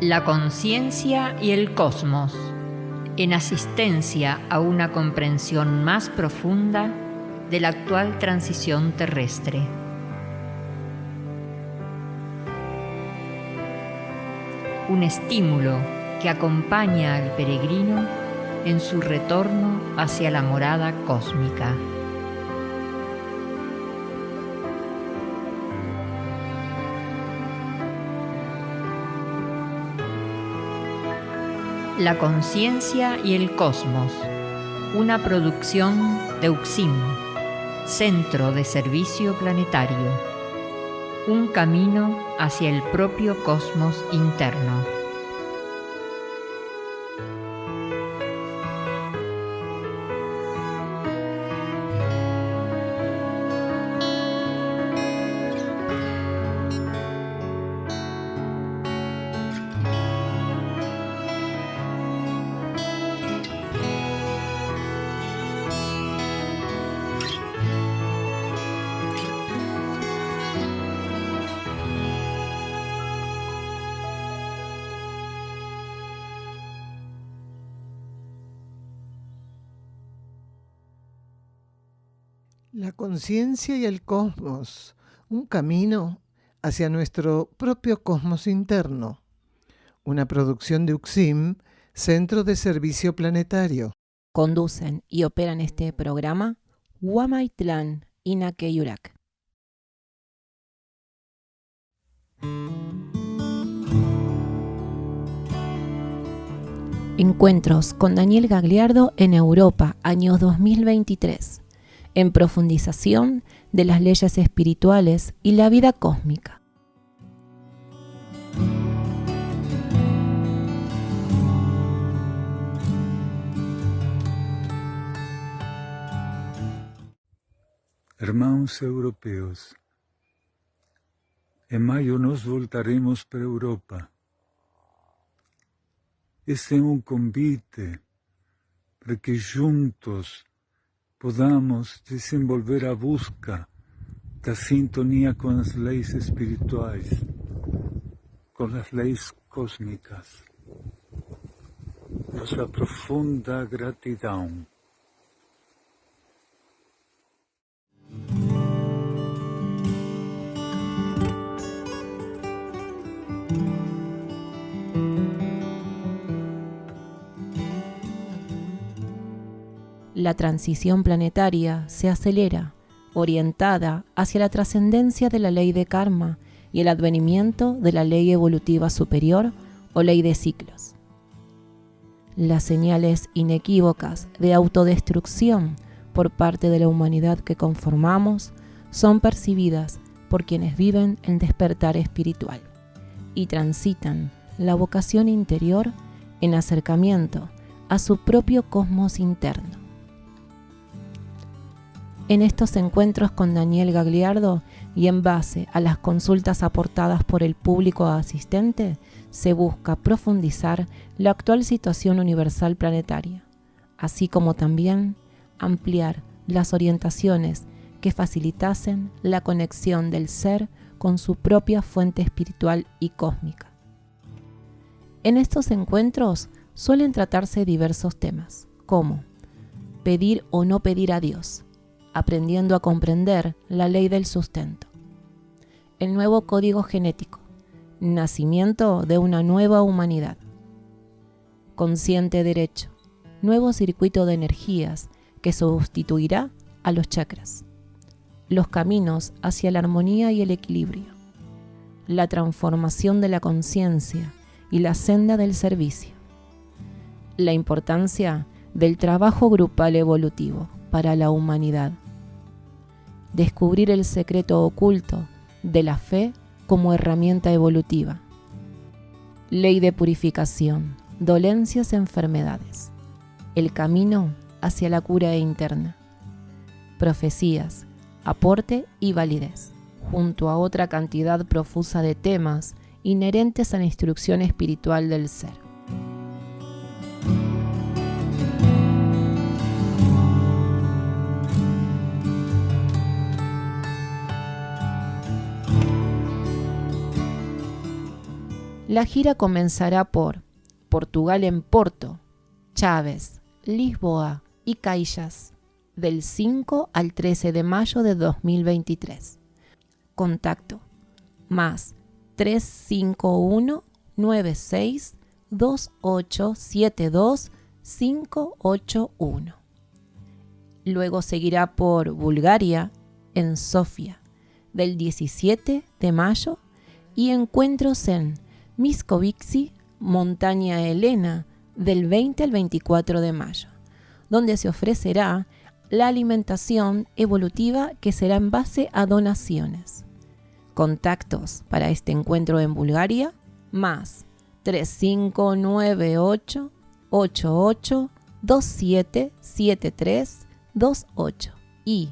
La conciencia y el cosmos, en asistencia a una comprensión más profunda de la actual transición terrestre. Un estímulo que acompaña al peregrino en su retorno hacia la morada cósmica. La conciencia y el cosmos, una producción de UXIM, Centro de Servicio Planetario, un camino hacia el propio cosmos interno. La conciencia y el cosmos, un camino hacia nuestro propio cosmos interno. Una producción de UXIM, Centro de Servicio Planetario. Conducen y operan este programa Huamaytlán Inake Yurak. Encuentros con Daniel Gagliardo en Europa, año 2023. En profundización de las leyes espirituales y la vida cósmica. Hermanos europeus, em maio nós voltaremos para a Europa. Esse é convite para que juntos podamos desenvolver a busca da sintonia com as leis espirituais, com as leis cósmicas. Nossa profunda gratidão. La transición planetaria se acelera, orientada hacia la trascendencia de la ley de karma y el advenimiento de la ley evolutiva superior o ley de ciclos. Las señales inequívocas de autodestrucción por parte de la humanidad que conformamos son percibidas por quienes viven el despertar espiritual y transitan la vocación interior en acercamiento a su propio cosmos interno. En estos encuentros con Daniel Gagliardo y en base a las consultas aportadas por el público asistente, se busca profundizar la actual situación universal planetaria, así como también ampliar las orientaciones que facilitasen la conexión del ser con su propia fuente espiritual y cósmica. En estos encuentros suelen tratarse diversos temas, como pedir o no pedir a Dios, aprendiendo a comprender la ley del sustento, el nuevo código genético, nacimiento de una nueva humanidad, consciente derecho, nuevo circuito de energías que sustituirá a los chakras, los caminos hacia la armonía y el equilibrio, la transformación de la conciencia y la senda del servicio, la importancia del trabajo grupal evolutivo para la humanidad, descubrir el secreto oculto de la fe como herramienta evolutiva, ley de purificación, dolencias, enfermedades, el camino hacia la cura interna, profecías, aporte y validez, junto a otra cantidad profusa de temas inherentes a la instrucción espiritual del ser. La gira comenzará por Portugal en Porto, Chaves, Lisboa y Caxias, del 5 al 13 de mayo de 2023. Contacto más 351 96 2872 581. Luego seguirá por Bulgaria en Sofía, del 17 de mayo, y encuentros en Miskovici, Montaña Elena, del 20 al 24 de mayo, donde se ofrecerá la alimentación evolutiva que será en base a donaciones. Contactos para este encuentro en Bulgaria, más 3598 88 2773 28 y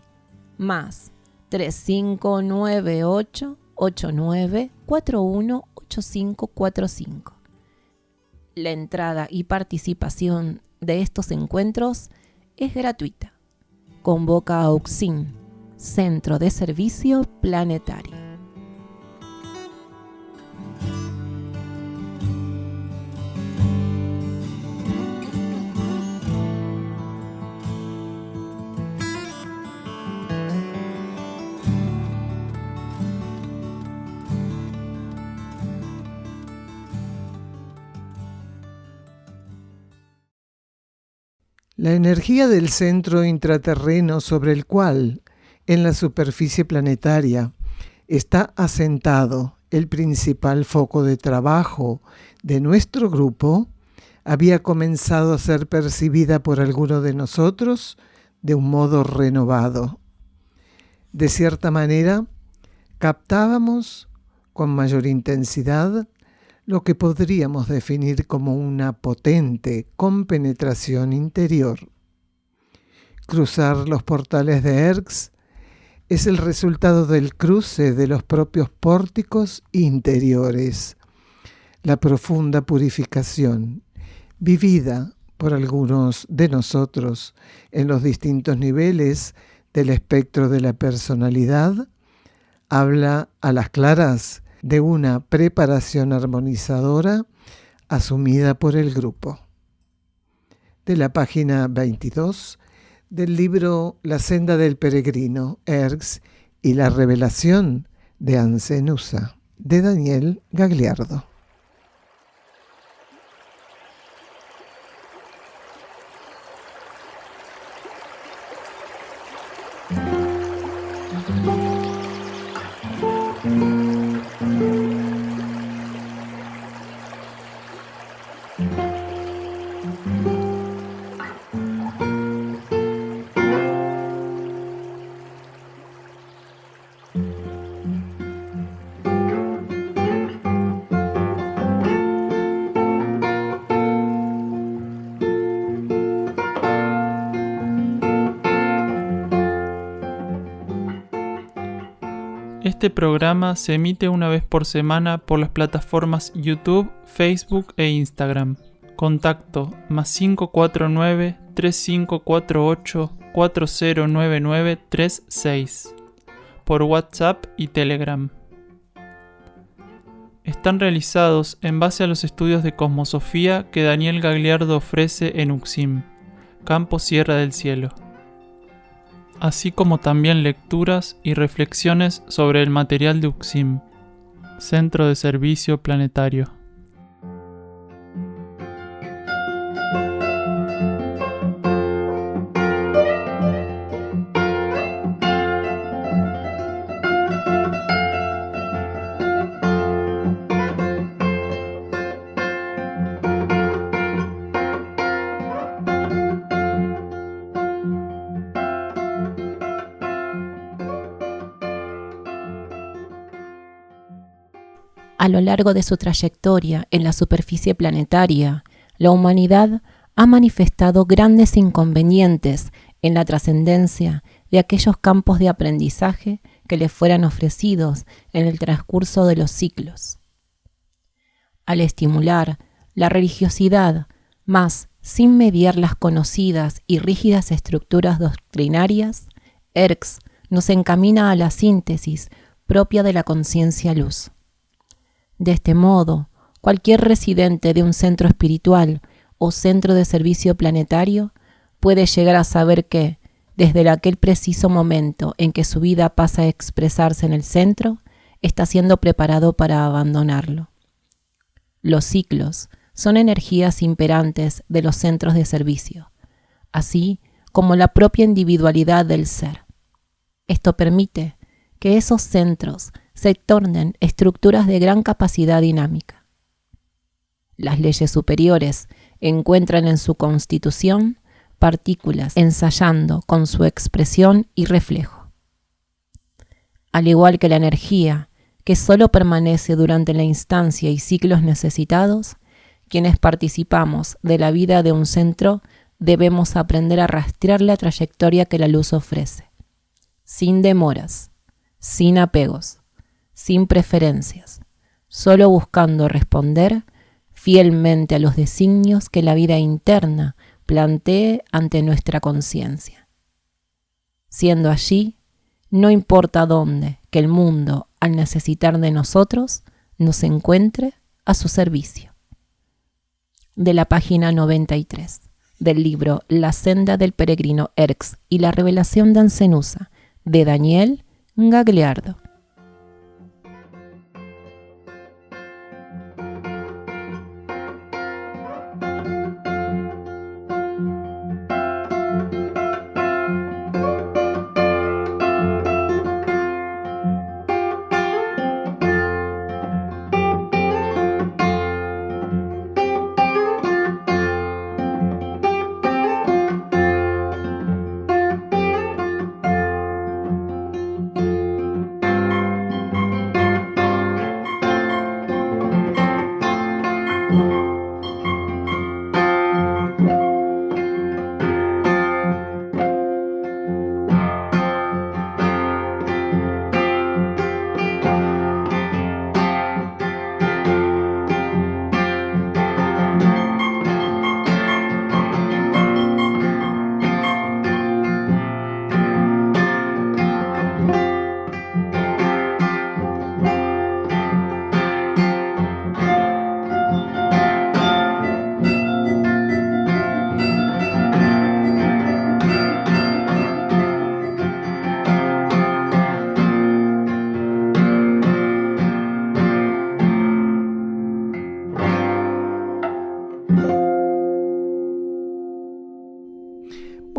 más 3598 89 41 8545. La entrada y participación de estos encuentros es gratuita. Convoca a UXIM, Centro de Servicio Planetario. La energía del centro intraterreno sobre el cual, en la superficie planetaria, está asentado el principal foco de trabajo de nuestro grupo, había comenzado a ser percibida por alguno de nosotros de un modo renovado. De cierta manera, captábamos con mayor intensidad lo que podríamos definir como una potente compenetración interior. Cruzar los portales de Erx es el resultado del cruce de los propios pórticos interiores, la profunda purificación vivida por algunos de nosotros en los distintos niveles del espectro de la personalidad, habla a las claras de una preparación armonizadora asumida por el grupo. De la página 22 del libro La senda del peregrino, Erx y la revelación de Ancenusa, de Daniel Gagliardo. Este programa se emite una vez por semana por las plataformas YouTube, Facebook e Instagram. Contacto más 549-3548-409936 por WhatsApp y Telegram. Están realizados en base a los estudios de cosmosofía que Daniel Gagliardo ofrece en UXIM, Campo Sierra del Cielo, así como también lecturas y reflexiones sobre el material de UXIM, Centro de Servicio Planetario. A lo largo de su trayectoria en la superficie planetaria, la humanidad ha manifestado grandes inconvenientes en la trascendencia de aquellos campos de aprendizaje que le fueran ofrecidos en el transcurso de los siglos. Al estimular la religiosidad, más sin mediar las conocidas y rígidas estructuras doctrinarias, Erx nos encamina a la síntesis propia de la conciencia luz. De este modo, Cualquier residente de un centro espiritual o centro de servicio planetario puede llegar a saber que, desde aquel preciso momento en que su vida pasa a expresarse en el centro, está siendo preparado para abandonarlo. Los ciclos son energías imperantes de los centros de servicio, así como la propia individualidad del ser. Esto permite que esos centros se tornen estructuras de gran capacidad dinámica. Las leyes superiores encuentran en su constitución partículas ensayando con su expresión y reflejo. Al igual que la energía, que solo permanece durante la instancia y ciclos necesitados, quienes participamos de la vida de un centro debemos aprender a rastrear la trayectoria que la luz ofrece, sin demoras, sin apegos, sin preferencias, solo buscando responder fielmente a los designios que la vida interna plantee ante nuestra conciencia. Siendo allí, no importa dónde, que el mundo, al necesitar de nosotros, nos encuentre a su servicio. De la página 93, del libro La senda del peregrino Erx y la revelación de Ancenusa, de Daniel Gagliardo.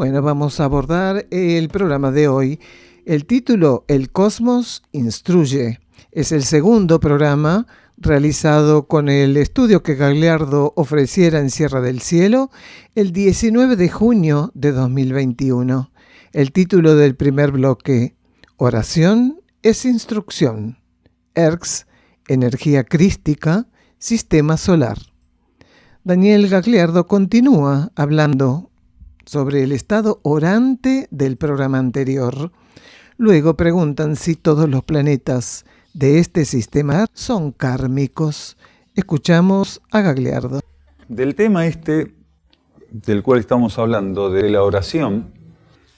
Bueno, vamos a abordar el programa de hoy. El título, El Cosmos Instruye. Es el segundo programa realizado con el estudio que Gagliardo ofreciera en Sierra del Cielo el 19 de junio de 2021. El título del primer bloque, Oración es Instrucción. Erx, Energía Crística, Sistema Solar. Daniel Gagliardo continúa hablando sobre el estado orante del programa anterior. Luego preguntan si todos los planetas de este sistema son kármicos. Escuchamos a Gagliardo. Del tema del cual estamos hablando, de la oración,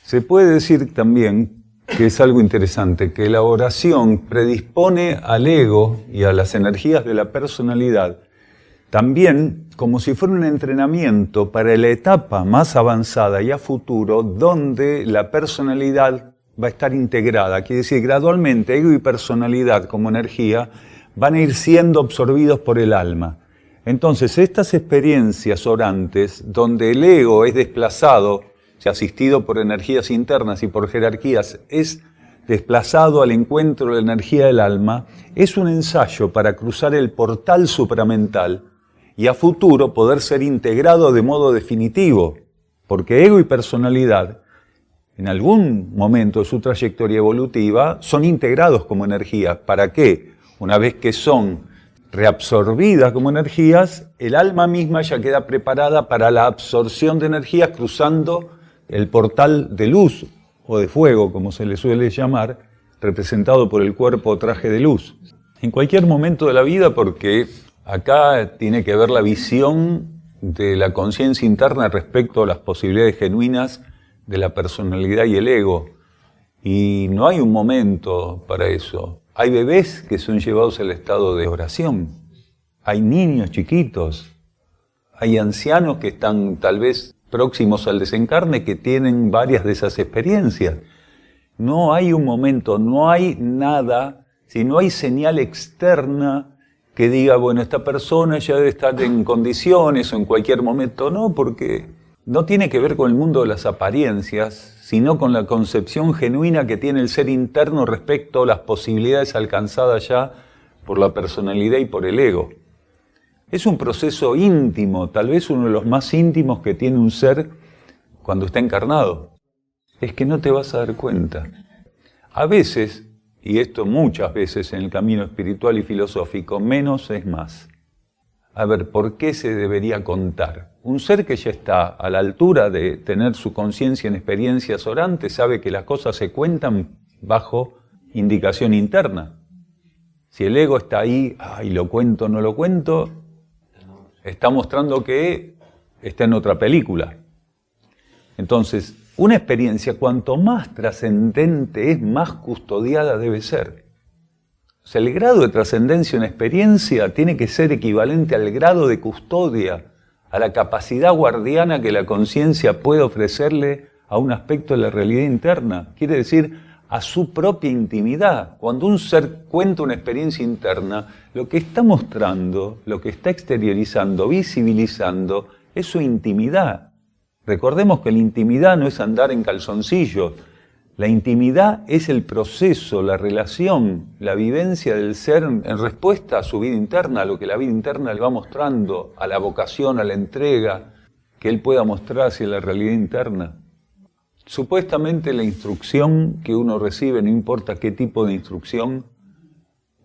se puede decir también que es algo interesante, que la oración predispone al ego y a las energías de la personalidad también como si fuera un entrenamiento para la etapa más avanzada y a futuro, donde la personalidad va a estar integrada. Quiere decir, gradualmente ego y personalidad como energía van a ir siendo absorbidos por el alma. Entonces, estas experiencias orantes, donde el ego es desplazado, asistido por energías internas y por jerarquías, es desplazado al encuentro de la energía del alma, es un ensayo para cruzar el portal supramental y a futuro poder ser integrado de modo definitivo, porque ego y personalidad, en algún momento de su trayectoria evolutiva, son integrados como energía. ¿Para qué? Una vez que son reabsorbidas como energías, el alma misma ya queda preparada para la absorción de energías cruzando el portal de luz o de fuego, como se le suele llamar, representado por el cuerpo o traje de luz. En cualquier momento de la vida, porque acá tiene que ver la visión de la conciencia interna respecto a las posibilidades genuinas de la personalidad y el ego. Y no hay un momento para eso. Hay bebés que son llevados al estado de oración. hay niños chiquitos, hay ancianos que están tal vez próximos al desencarne que tienen varias de esas experiencias. No hay un momento, no hay nada, si no hay señal externa que diga, bueno, esta persona ya debe estar en condiciones o en cualquier momento. No, porque no tiene que ver con el mundo de las apariencias, sino con la concepción genuina que tiene el ser interno respecto a las posibilidades alcanzadas ya por la personalidad y por el ego. Es un proceso íntimo, tal vez uno de los más íntimos que tiene un ser cuando está encarnado. Es que no te vas a dar cuenta. A veces, y esto muchas veces en el camino espiritual y filosófico, menos es más. A ver, ¿por qué se debería contar? Un ser que ya está a la altura de tener su conciencia en experiencias orantes sabe que las cosas se cuentan bajo indicación interna. Si el ego está ahí, ay, lo cuento, no lo cuento, está mostrando que está en otra película. Entonces, una experiencia cuanto más trascendente es, más custodiada debe ser. O sea, el grado de trascendencia en experiencia tiene que ser equivalente al grado de custodia, a la capacidad guardiana que la conciencia puede ofrecerle a un aspecto de la realidad interna. Quiere decir, a su propia intimidad. Cuando un ser cuenta una experiencia interna, lo que está mostrando, lo que está exteriorizando, visibilizando, es su intimidad. Recordemos que la intimidad no es andar en calzoncillos. La intimidad es el proceso, la relación, la vivencia del ser en respuesta a su vida interna, a lo que la vida interna le va mostrando, a la vocación, a la entrega que él pueda mostrar hacia la realidad interna. Supuestamente la instrucción que uno recibe, no importa qué tipo de instrucción,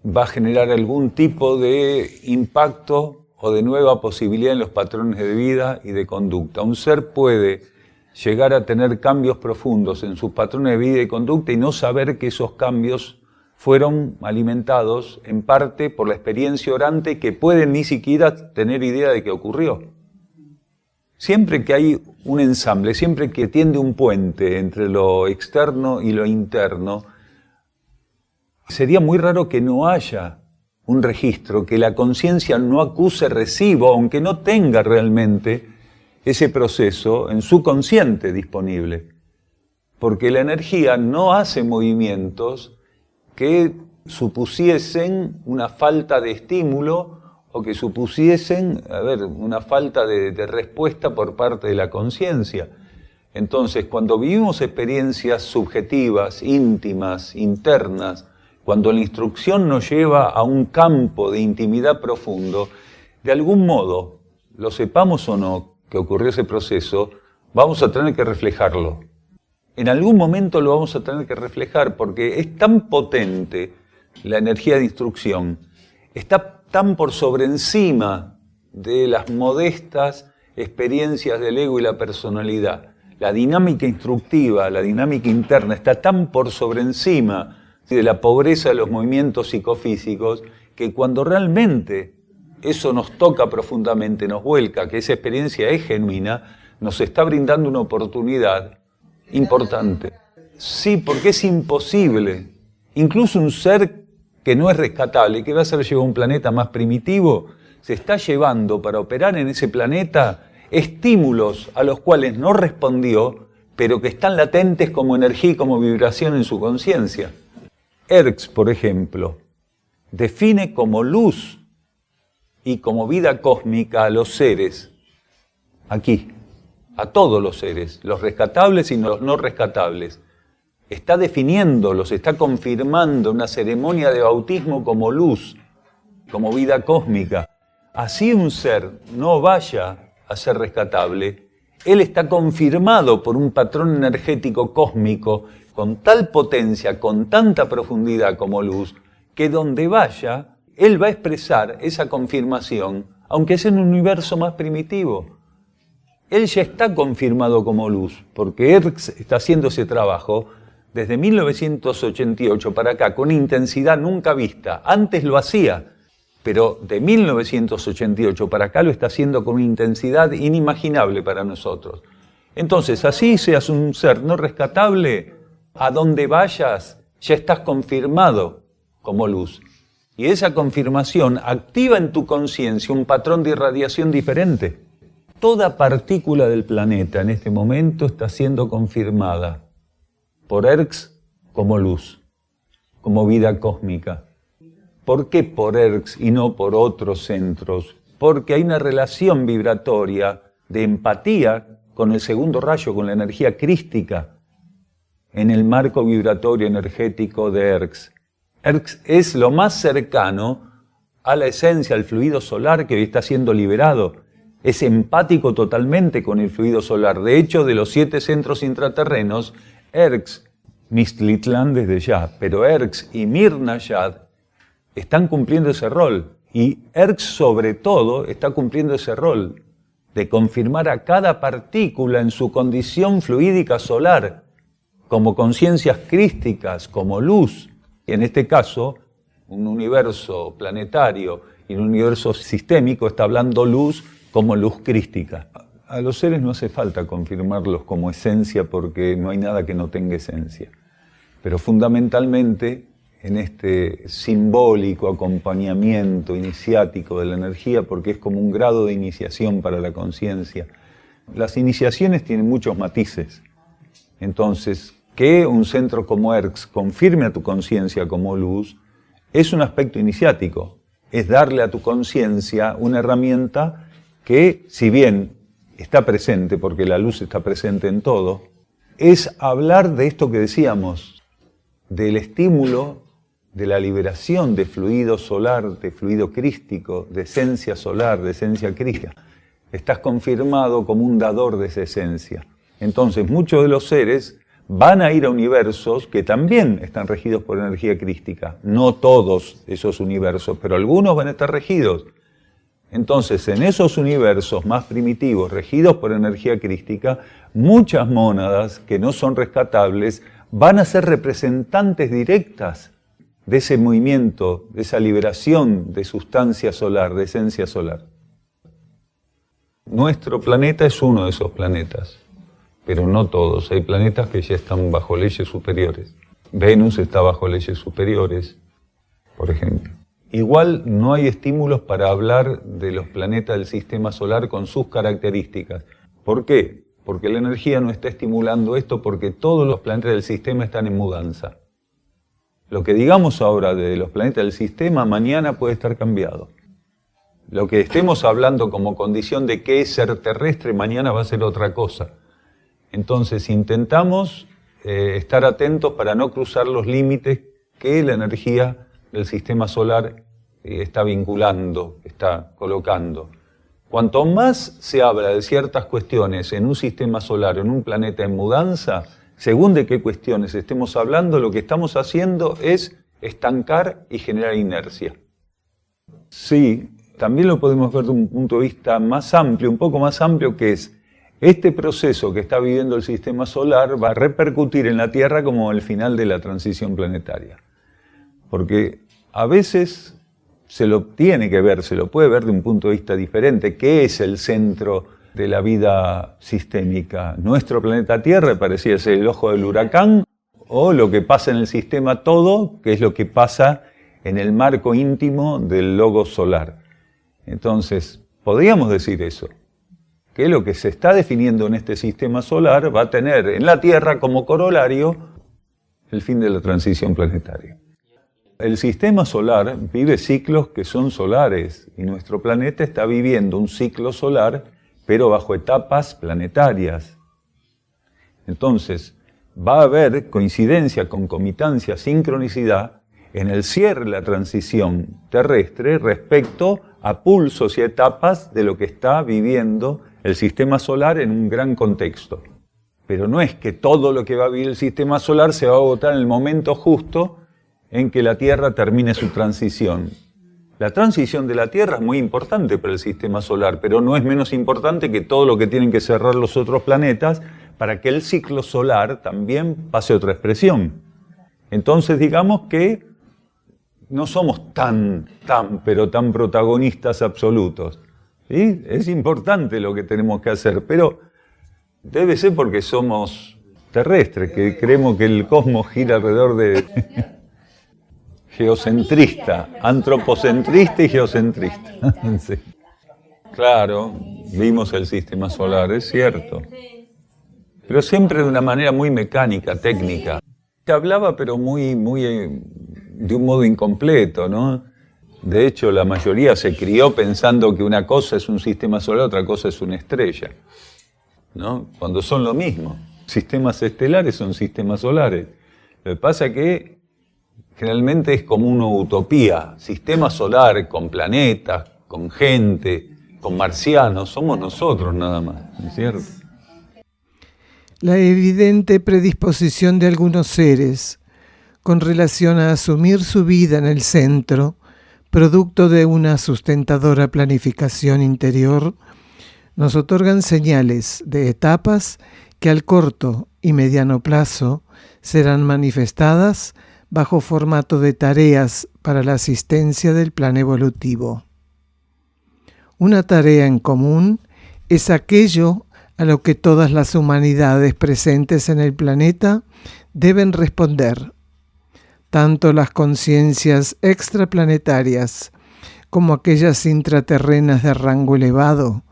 va a generar algún tipo de impacto o de nueva posibilidad en los patrones de vida y de conducta. Un ser puede llegar a tener cambios profundos en sus patrones de vida y conducta y no saber que esos cambios fueron alimentados en parte por la experiencia orante que puede ni siquiera tener idea de que ocurrió. Siempre que hay un ensamble, siempre que tiende un puente entre lo externo y lo interno, sería muy raro que no haya un registro, que la conciencia no acuse recibo, aunque no tenga realmente ese proceso en su consciente disponible. Porque la energía no hace movimientos que supusiesen una falta de estímulo o que supusiesen, una falta de respuesta por parte de la conciencia. Entonces, cuando vivimos experiencias subjetivas, íntimas, internas, cuando la instrucción nos lleva a un campo de intimidad profundo, de algún modo, lo sepamos o no, que ocurrió ese proceso, vamos a tener que reflejarlo. En algún momento lo vamos a tener que reflejar porque es tan potente la energía de instrucción, está tan por sobre encima de las modestas experiencias del ego y la personalidad. La dinámica instructiva, la dinámica interna está tan por sobre encima de la pobreza de los movimientos psicofísicos que cuando realmente eso nos toca profundamente, nos vuelca, que esa experiencia es genuina, nos está brindando una oportunidad importante. Sí, porque es imposible. Incluso un ser que no es rescatable, que va a ser llevado a un planeta más primitivo, se está llevando para operar en ese planeta estímulos a los cuales no respondió, pero que están latentes como energía y como vibración en su conciencia. Erx, por ejemplo, define como luz y como vida cósmica a los seres, aquí, a todos los seres, los rescatables y los no rescatables. Está definiéndolos, está confirmando una ceremonia de bautismo como luz, como vida cósmica. Así un ser no vaya a ser rescatable, él está confirmado por un patrón energético cósmico con tal potencia, con tanta profundidad como luz, que donde vaya, él va a expresar esa confirmación, aunque sea en un universo más primitivo. Él ya está confirmado como luz, porque Erx está haciendo ese trabajo desde 1988 para acá, con intensidad nunca vista. Antes lo hacía, pero de 1988 para acá lo está haciendo con una intensidad inimaginable para nosotros. Entonces, así seas un ser no rescatable, a donde vayas ya estás confirmado como luz. Y esa confirmación activa en tu conciencia un patrón de irradiación diferente. Toda partícula del planeta en este momento está siendo confirmada por ERCS como luz, como vida cósmica. ¿Por qué por ERCS y no por otros centros? Porque hay una relación vibratoria de empatía con el segundo rayo, con la energía crística, en el marco vibratorio energético de ERCS. ERCS es lo más cercano a la esencia, al fluido solar que hoy está siendo liberado. Es empático totalmente con el fluido solar. De hecho, de los 7 centros intraterrenos, ERCS, Mixtlitlán desde ya, pero ERCS y Mir Nayad están cumpliendo ese rol. Y ERCS sobre todo está cumpliendo ese rol de confirmar a cada partícula en su condición fluídica solar, como conciencias crísticas, como luz. Y en este caso, un universo planetario y un universo sistémico está hablando luz como luz crística. A los seres no hace falta confirmarlos como esencia porque no hay nada que no tenga esencia. Pero fundamentalmente, en este simbólico acompañamiento iniciático de la energía, porque es como un grado de iniciación para la conciencia. Las iniciaciones tienen muchos matices. Entonces, que un centro como ERCS confirme a tu conciencia como luz, es un aspecto iniciático. Es darle a tu conciencia una herramienta que, si bien está presente, porque la luz está presente en todo, es hablar de esto que decíamos, del estímulo de la liberación de fluido solar, de fluido crístico, de esencia solar, de esencia crística. Estás confirmado como un dador de esa esencia. Entonces, muchos de los seres van a ir a universos que también están regidos por energía crística. No todos esos universos, pero algunos van a estar regidos. Entonces, en esos universos más primitivos, regidos por energía crística, muchas mónadas que no son rescatables van a ser representantes directas de ese movimiento, de esa liberación de sustancia solar, de esencia solar. Nuestro planeta es uno de esos planetas, pero no todos. Hay planetas que ya están bajo leyes superiores. Venus está bajo leyes superiores, por ejemplo. Igual no hay estímulos para hablar de los planetas del sistema solar con sus características. ¿Por qué? Porque la energía no está estimulando esto, porque todos los planetas del sistema están en mudanza. Lo que digamos ahora de los planetas del sistema, mañana puede estar cambiado. Lo que estemos hablando como condición de qué es ser terrestre, mañana va a ser otra cosa. Entonces intentamos estar atentos para no cruzar los límites que la energía del sistema solar está vinculando, está colocando. Cuanto más se habla de ciertas cuestiones en un sistema solar, en un planeta en mudanza, según de qué cuestiones estemos hablando, lo que estamos haciendo es estancar y generar inercia. Sí, también lo podemos ver de un punto de vista más amplio, un poco más amplio, que es este proceso que está viviendo el sistema solar va a repercutir en la Tierra como el final de la transición planetaria. Porque a veces se lo tiene que ver, se lo puede ver de un punto de vista diferente. ¿Qué es el centro de la vida sistémica? Nuestro planeta Tierra parecía ser el ojo del huracán, o lo que pasa en el sistema todo, que es lo que pasa en el marco íntimo del logos solar. Entonces, podríamos decir eso, que lo que se está definiendo en este sistema solar va a tener en la Tierra como corolario el fin de la transición planetaria. El sistema solar vive ciclos que son solares, y nuestro planeta está viviendo un ciclo solar, pero bajo etapas planetarias. Entonces, va a haber coincidencia, concomitancia, sincronicidad en el cierre de la transición terrestre respecto a pulsos y etapas de lo que está viviendo el sistema solar en un gran contexto. Pero no es que todo lo que va a vivir el sistema solar se va a agotar en el momento justo en que la Tierra termine su transición. La transición de la Tierra es muy importante para el sistema solar, pero no es menos importante que todo lo que tienen que cerrar los otros planetas para que el ciclo solar también pase otra expresión. Entonces digamos que no somos tan protagonistas absolutos. ¿Sí? Es importante lo que tenemos que hacer, pero debe ser porque somos terrestres, que creemos que el cosmos gira alrededor de... geocentrista, antropocentrista y geocentrista. Sí. Claro, vimos el sistema solar, es cierto. Pero siempre de una manera muy mecánica, técnica. Se hablaba, pero muy de un modo incompleto, ¿no? De hecho, la mayoría se crió pensando que una cosa es un sistema solar, otra cosa es una estrella, ¿no? Cuando son lo mismo. Sistemas estelares son sistemas solares. Lo que pasa es que generalmente es como una utopía. Sistema solar con planetas, con gente, con marcianos, somos nosotros nada más, ¿no es cierto? La evidente predisposición de algunos seres con relación a asumir su vida en el centro, producto de una sustentadora planificación interior, nos otorgan señales de etapas que al corto y mediano plazo serán manifestadas bajo formato de tareas para la asistencia del plan evolutivo. Una tarea en común es aquello a lo que todas las humanidades presentes en el planeta deben responder, tanto las conciencias extraplanetarias como aquellas intraterrenas de rango elevado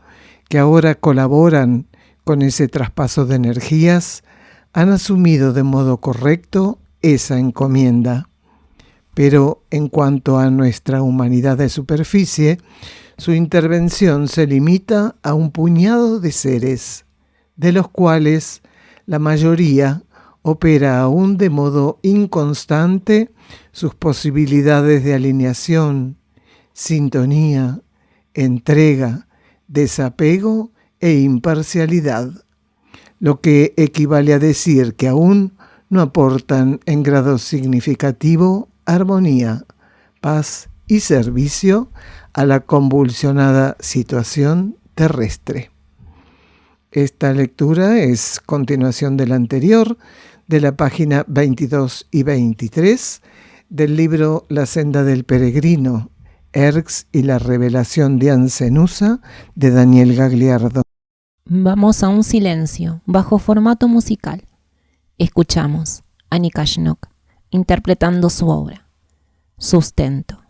que ahora colaboran con ese traspaso de energías, han asumido de modo correcto esa encomienda. Pero en cuanto a nuestra humanidad de superficie, su intervención se limita a un puñado de seres, de los cuales la mayoría opera aún de modo inconstante sus posibilidades de alineación, sintonía, entrega, desapego e imparcialidad, lo que equivale a decir que aún no aportan en grado significativo armonía, paz y servicio a la convulsionada situación terrestre. Esta lectura es continuación de la anterior, de la página 22 y 23 del libro La senda del peregrino, Erx y la revelación de Ancenusa, de Daniel Gagliardo. Vamos a un silencio, bajo formato musical. Escuchamos a Nika Schnock interpretando su obra, Sustento.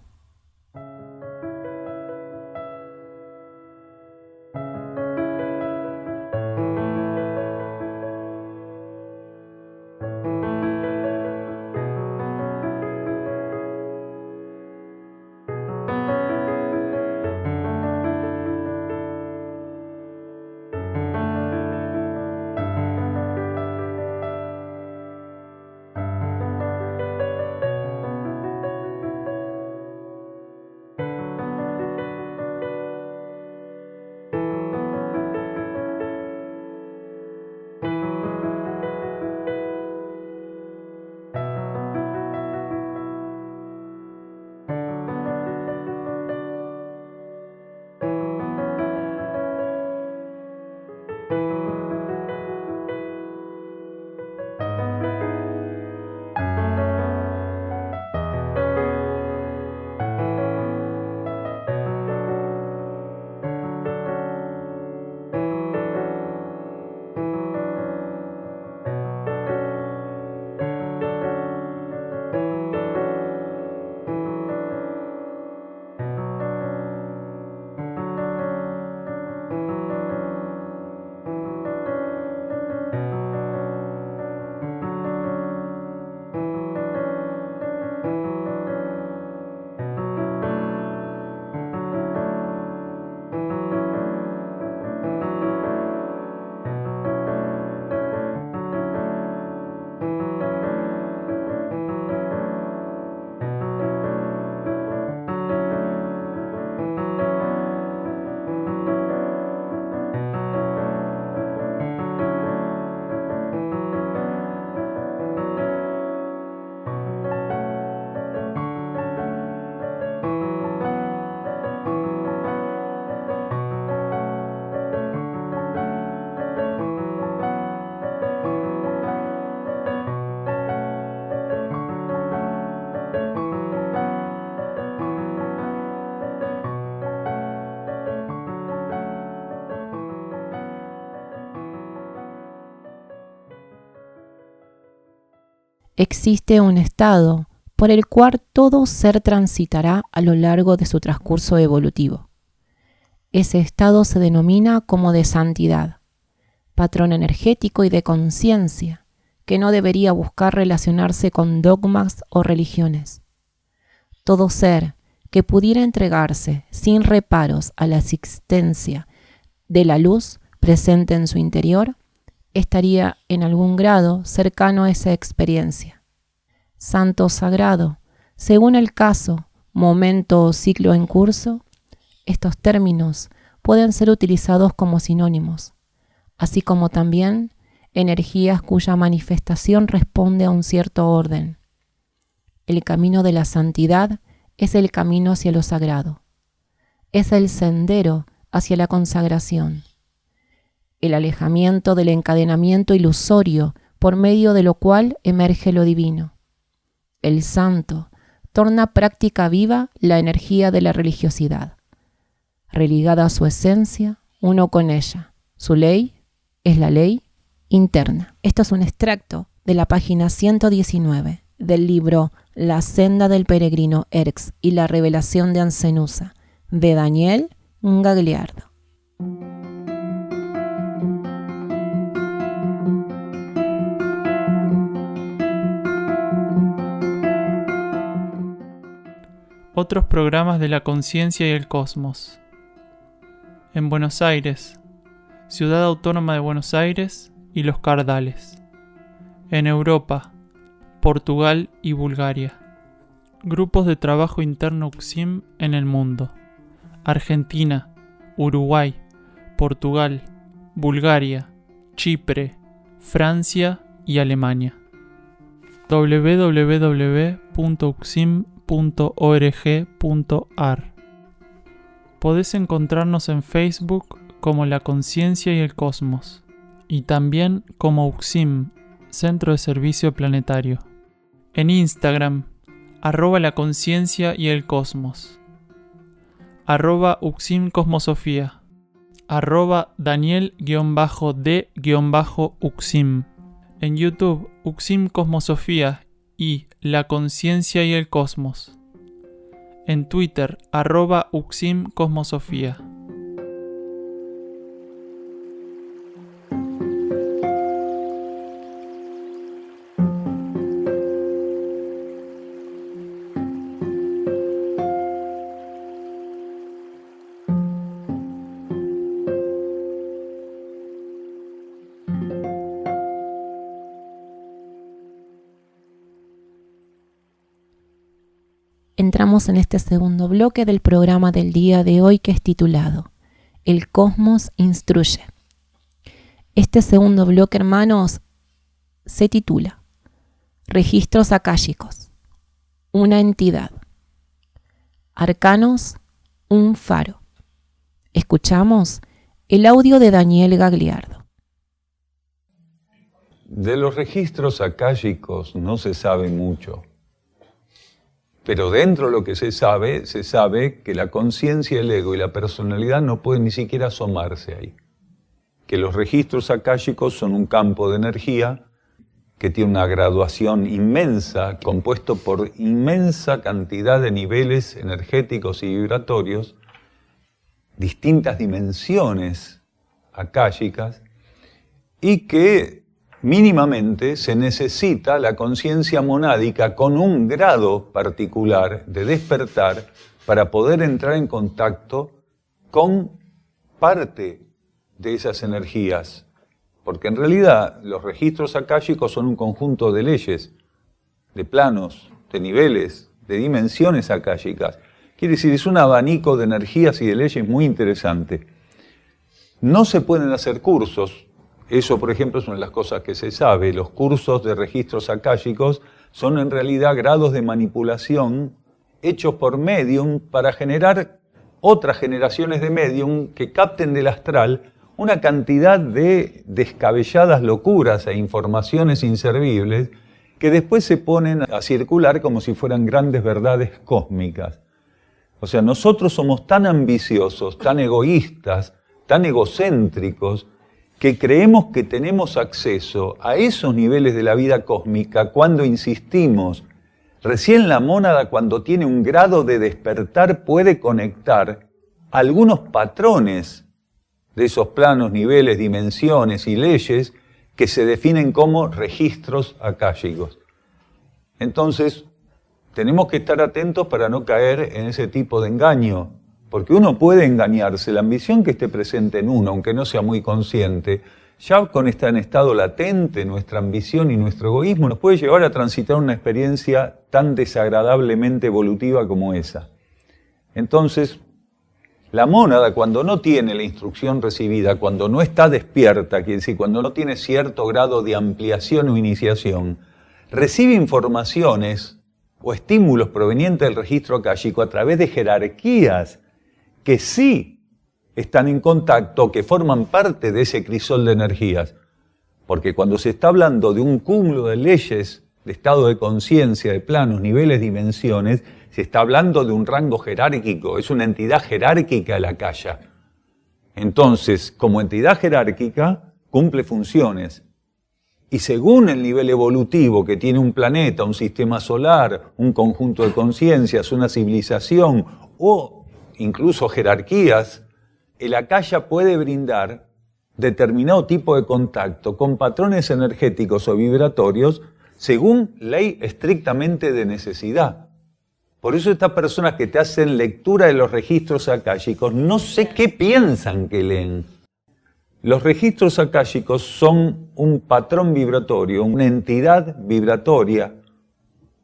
Existe un estado por el cual todo ser transitará a lo largo de su transcurso evolutivo. Ese estado se denomina como de santidad, patrón energético y de conciencia, que no debería buscar relacionarse con dogmas o religiones. Todo ser que pudiera entregarse sin reparos a la existencia de la luz presente en su interior, estaría en algún grado cercano a esa experiencia. Santo sagrado, según el caso, momento o ciclo en curso, estos términos pueden ser utilizados como sinónimos, así como también energías cuya manifestación responde a un cierto orden. El camino de la santidad es el camino hacia lo sagrado. Es el sendero hacia la consagración. El alejamiento del encadenamiento ilusorio por medio de lo cual emerge lo divino. El santo torna práctica viva la energía de la religiosidad. Religada a su esencia, uno con ella. Su ley es la ley interna. Esto es un extracto de la página 119 del libro La senda del peregrino Erx y la revelación de Ancenusa, de Daniel Gagliardo. Otros programas de la conciencia y el cosmos. En Buenos Aires, Ciudad Autónoma de Buenos Aires y Los Cardales. En Europa, Portugal y Bulgaria. Grupos de trabajo interno UCSIM en el mundo. Argentina, Uruguay, Portugal, Bulgaria, Chipre, Francia y Alemania. www.ucsim.org.ar. Podés encontrarnos en Facebook como La Conciencia y el Cosmos y también como UCSIM, Centro de Servicio Planetario. En Instagram, @La Conciencia y el Cosmos, @UCSIM Cosmosofía, @Daniel_D_UCSIM. En YouTube, UCSIM Cosmosofía y La Conciencia y el Cosmos. En Twitter, @UCSIM Cosmosofía. Entramos en este segundo bloque del programa del día de hoy, que es titulado El Cosmos Instruye. Este segundo bloque, hermanos, se titula Registros akáshicos, una entidad. Arcanos, un faro. Escuchamos el audio de Daniel Gagliardo. De los registros akáshicos no se sabe mucho. Pero dentro de lo que se sabe que la conciencia, el ego y la personalidad no pueden ni siquiera asomarse ahí. Que los registros akáshicos son un campo de energía que tiene una graduación inmensa, compuesto por inmensa cantidad de niveles energéticos y vibratorios, distintas dimensiones akáshicas, y que mínimamente se necesita la conciencia monádica con un grado particular de despertar para poder entrar en contacto con parte de esas energías. Porque en realidad los registros akáshicos son un conjunto de leyes, de planos, de niveles, de dimensiones akáshicas. Quiere decir, es un abanico de energías y de leyes muy interesante. No se pueden hacer cursos. Eso, por ejemplo, es una de las cosas que se sabe. Los cursos de registros akáshicos son en realidad grados de manipulación hechos por medium para generar otras generaciones de medium que capten del astral una cantidad de descabelladas locuras e informaciones inservibles que después se ponen a circular como si fueran grandes verdades cósmicas. O sea, nosotros somos tan ambiciosos, tan egoístas, tan egocéntricos, que creemos que tenemos acceso a esos niveles de la vida cósmica cuando insistimos Recién la mónada, cuando tiene un grado de despertar, puede conectar algunos patrones de esos planos, niveles, dimensiones y leyes que se definen como registros akáshicos. Entonces, tenemos que estar atentos para no caer en ese tipo de engaño, porque uno puede engañarse. La ambición que esté presente en uno, aunque no sea muy consciente, ya con esta en estado latente, nuestra ambición y nuestro egoísmo nos puede llevar a transitar una experiencia tan desagradablemente evolutiva como esa. Entonces, la mónada, cuando no tiene la instrucción recibida, cuando no está despierta, quiere decir, cuando no tiene cierto grado de ampliación o iniciación, recibe informaciones o estímulos provenientes del registro akáshico a través de jerarquías que sí están en contacto, que forman parte de ese crisol de energías. Porque cuando se está hablando de un cúmulo de leyes, de estado de conciencia, de planos, niveles, dimensiones, se está hablando de un rango jerárquico, es una entidad jerárquica la akasha. Entonces, como entidad jerárquica, cumple funciones. Y según el nivel evolutivo que tiene un planeta, un sistema solar, un conjunto de conciencias, una civilización o incluso jerarquías, el akasha puede brindar determinado tipo de contacto con patrones energéticos o vibratorios según ley estrictamente de necesidad. Por eso estas personas que te hacen lectura de los registros akáshicos, no sé qué piensan que leen. Los registros akáshicos son un patrón vibratorio, una entidad vibratoria,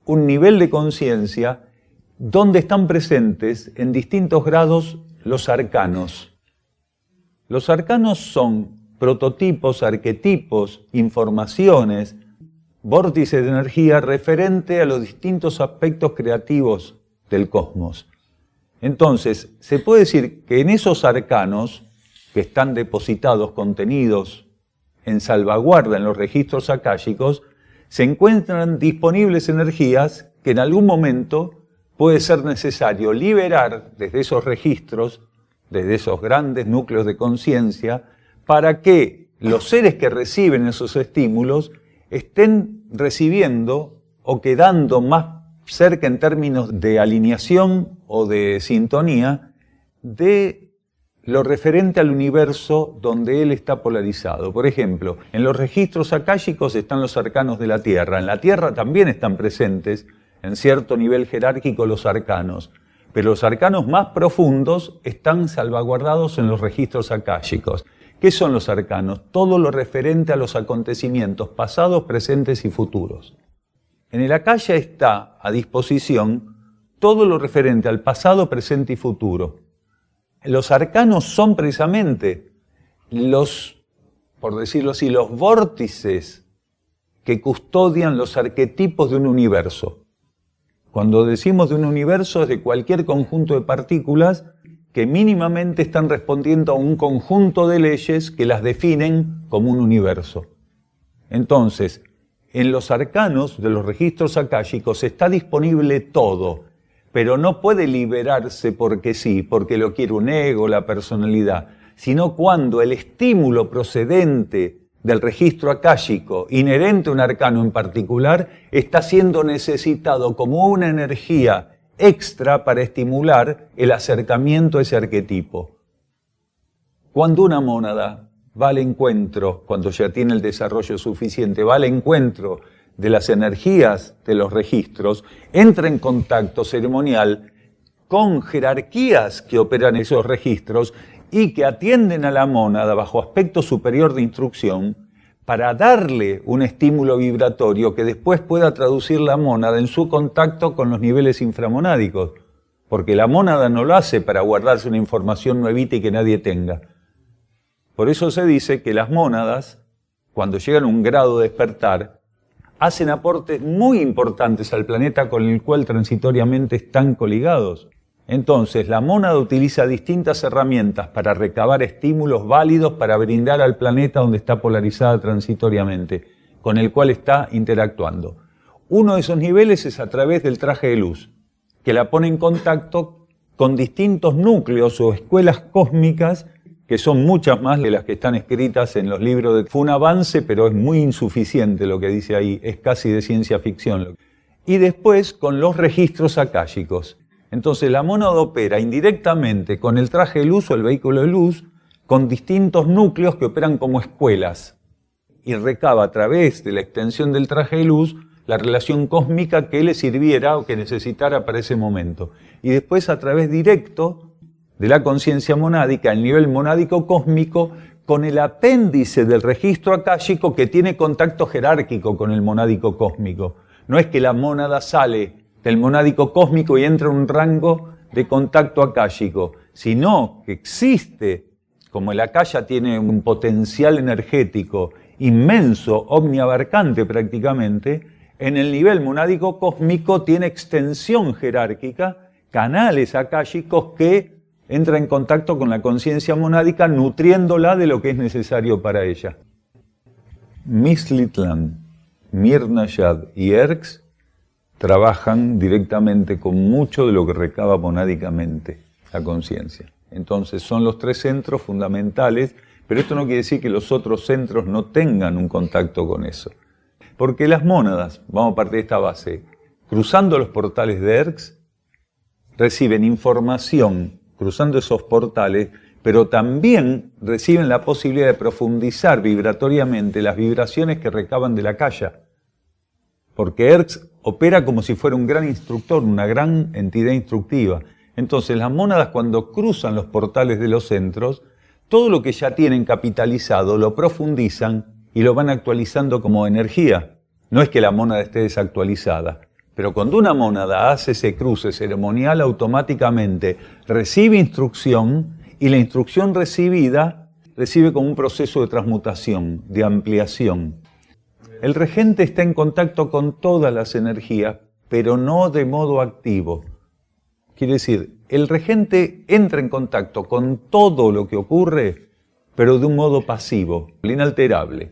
un nivel de conciencia donde están presentes en distintos grados los arcanos. Los arcanos son prototipos, arquetipos, informaciones, vórtices de energía referente a los distintos aspectos creativos del cosmos. Entonces, se puede decir que en esos arcanos, que están depositados, contenidos en salvaguarda en los registros akáshicos, se encuentran disponibles energías que en algún momento puede ser necesario liberar desde esos registros, desde esos grandes núcleos de conciencia, para que los seres que reciben esos estímulos estén recibiendo o quedando más cerca en términos de alineación o de sintonía de lo referente al universo donde él está polarizado. Por ejemplo, en los registros akáshicos están los arcanos de la Tierra. En la Tierra también están presentes, en cierto nivel jerárquico, los arcanos. Pero los arcanos más profundos están salvaguardados en los registros akáshicos. ¿Qué son los arcanos? Todo lo referente a los acontecimientos pasados, presentes y futuros. En el akasha está a disposición todo lo referente al pasado, presente y futuro. Los arcanos son precisamente los, por decirlo así, los vórtices que custodian los arquetipos de un universo. Cuando decimos de un universo, es de cualquier conjunto de partículas que mínimamente están respondiendo a un conjunto de leyes que las definen como un universo. Entonces, en los arcanos de los registros akáshicos está disponible todo, pero no puede liberarse porque sí, porque lo quiere un ego, la personalidad, sino cuando el estímulo procedente del registro akáshico, inherente a un arcano en particular, está siendo necesitado como una energía extra para estimular el acercamiento a ese arquetipo. Cuando una mónada va al encuentro, cuando ya tiene el desarrollo suficiente, va al encuentro de las energías de los registros, entra en contacto ceremonial con jerarquías que operan esos registros y que atienden a la mónada bajo aspecto superior de instrucción para darle un estímulo vibratorio que después pueda traducir la mónada en su contacto con los niveles inframonádicos, porque la mónada no lo hace para guardarse una información nuevita y que nadie tenga. Por eso se dice que las mónadas, cuando llegan a un grado de despertar, hacen aportes muy importantes al planeta con el cual transitoriamente están coligados. Entonces, la mónada utiliza distintas herramientas para recabar estímulos válidos para brindar al planeta donde está polarizada transitoriamente, con el cual está interactuando. Uno de esos niveles es a través del traje de luz, que la pone en contacto con distintos núcleos o escuelas cósmicas, que son muchas más de las que están escritas en los libros. Fue un avance, pero es muy insuficiente lo que dice ahí, es casi de ciencia ficción. y después con los registros akáshicos. Entonces la mónada opera indirectamente con el traje de luz o el vehículo de luz, con distintos núcleos que operan como escuelas, y recaba a través de la extensión del traje de luz la relación cósmica que le sirviera o que necesitara para ese momento. Y después a través directo de la conciencia monádica, el nivel monádico cósmico, con el apéndice del registro akáshico que tiene contacto jerárquico con el monádico cósmico. No es que la mónada sale del monádico cósmico y entra en un rango de contacto akáshico, sino que existe, como el akasha tiene un potencial energético inmenso, omniabarcante prácticamente, en el nivel monádico cósmico tiene extensión jerárquica, canales akáshicos que entran en contacto con la conciencia monádica, nutriéndola de lo que es necesario para ella. Mishlitlan, Mir Nayad y Erx trabajan directamente con mucho de lo que recaba monádicamente la conciencia. Entonces son los tres centros fundamentales, pero esto no quiere decir que los otros centros no tengan un contacto con eso. Porque las mónadas, vamos a partir de esta base, cruzando los portales de Erx, reciben información cruzando esos portales, pero también reciben la posibilidad de profundizar vibratoriamente las vibraciones que recaban de la akasha. Porque Erx opera como si fuera un gran instructor, una gran entidad instructiva. Entonces las mónadas, cuando cruzan los portales de los centros, todo lo que ya tienen capitalizado lo profundizan y lo van actualizando como energía. No es que la mónada esté desactualizada, pero cuando una mónada hace ese cruce ceremonial, automáticamente recibe instrucción y la instrucción recibida recibe como un proceso de transmutación, de ampliación. El regente está en contacto con todas las energías, pero no de modo activo. Quiere decir, el regente entra en contacto con todo lo que ocurre, pero de un modo pasivo, inalterable.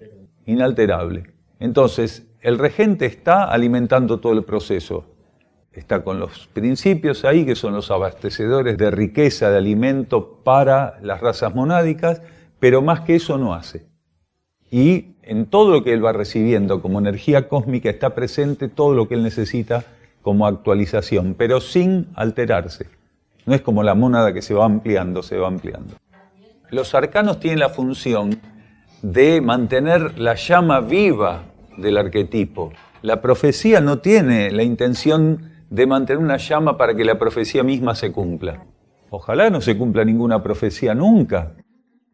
Entonces, el regente está alimentando todo el proceso. Está con los principios ahí, que son los abastecedores de riqueza, de alimento para las razas monádicas, pero más que eso no hace. Y en todo lo que él va recibiendo como energía cósmica está presente todo lo que él necesita como actualización, pero sin alterarse. No es como la mónada que se va ampliando. Los arcanos tienen la función de mantener la llama viva del arquetipo. La profecía no tiene la intención de mantener una llama para que la profecía misma se cumpla. Ojalá no se cumpla ninguna profecía nunca,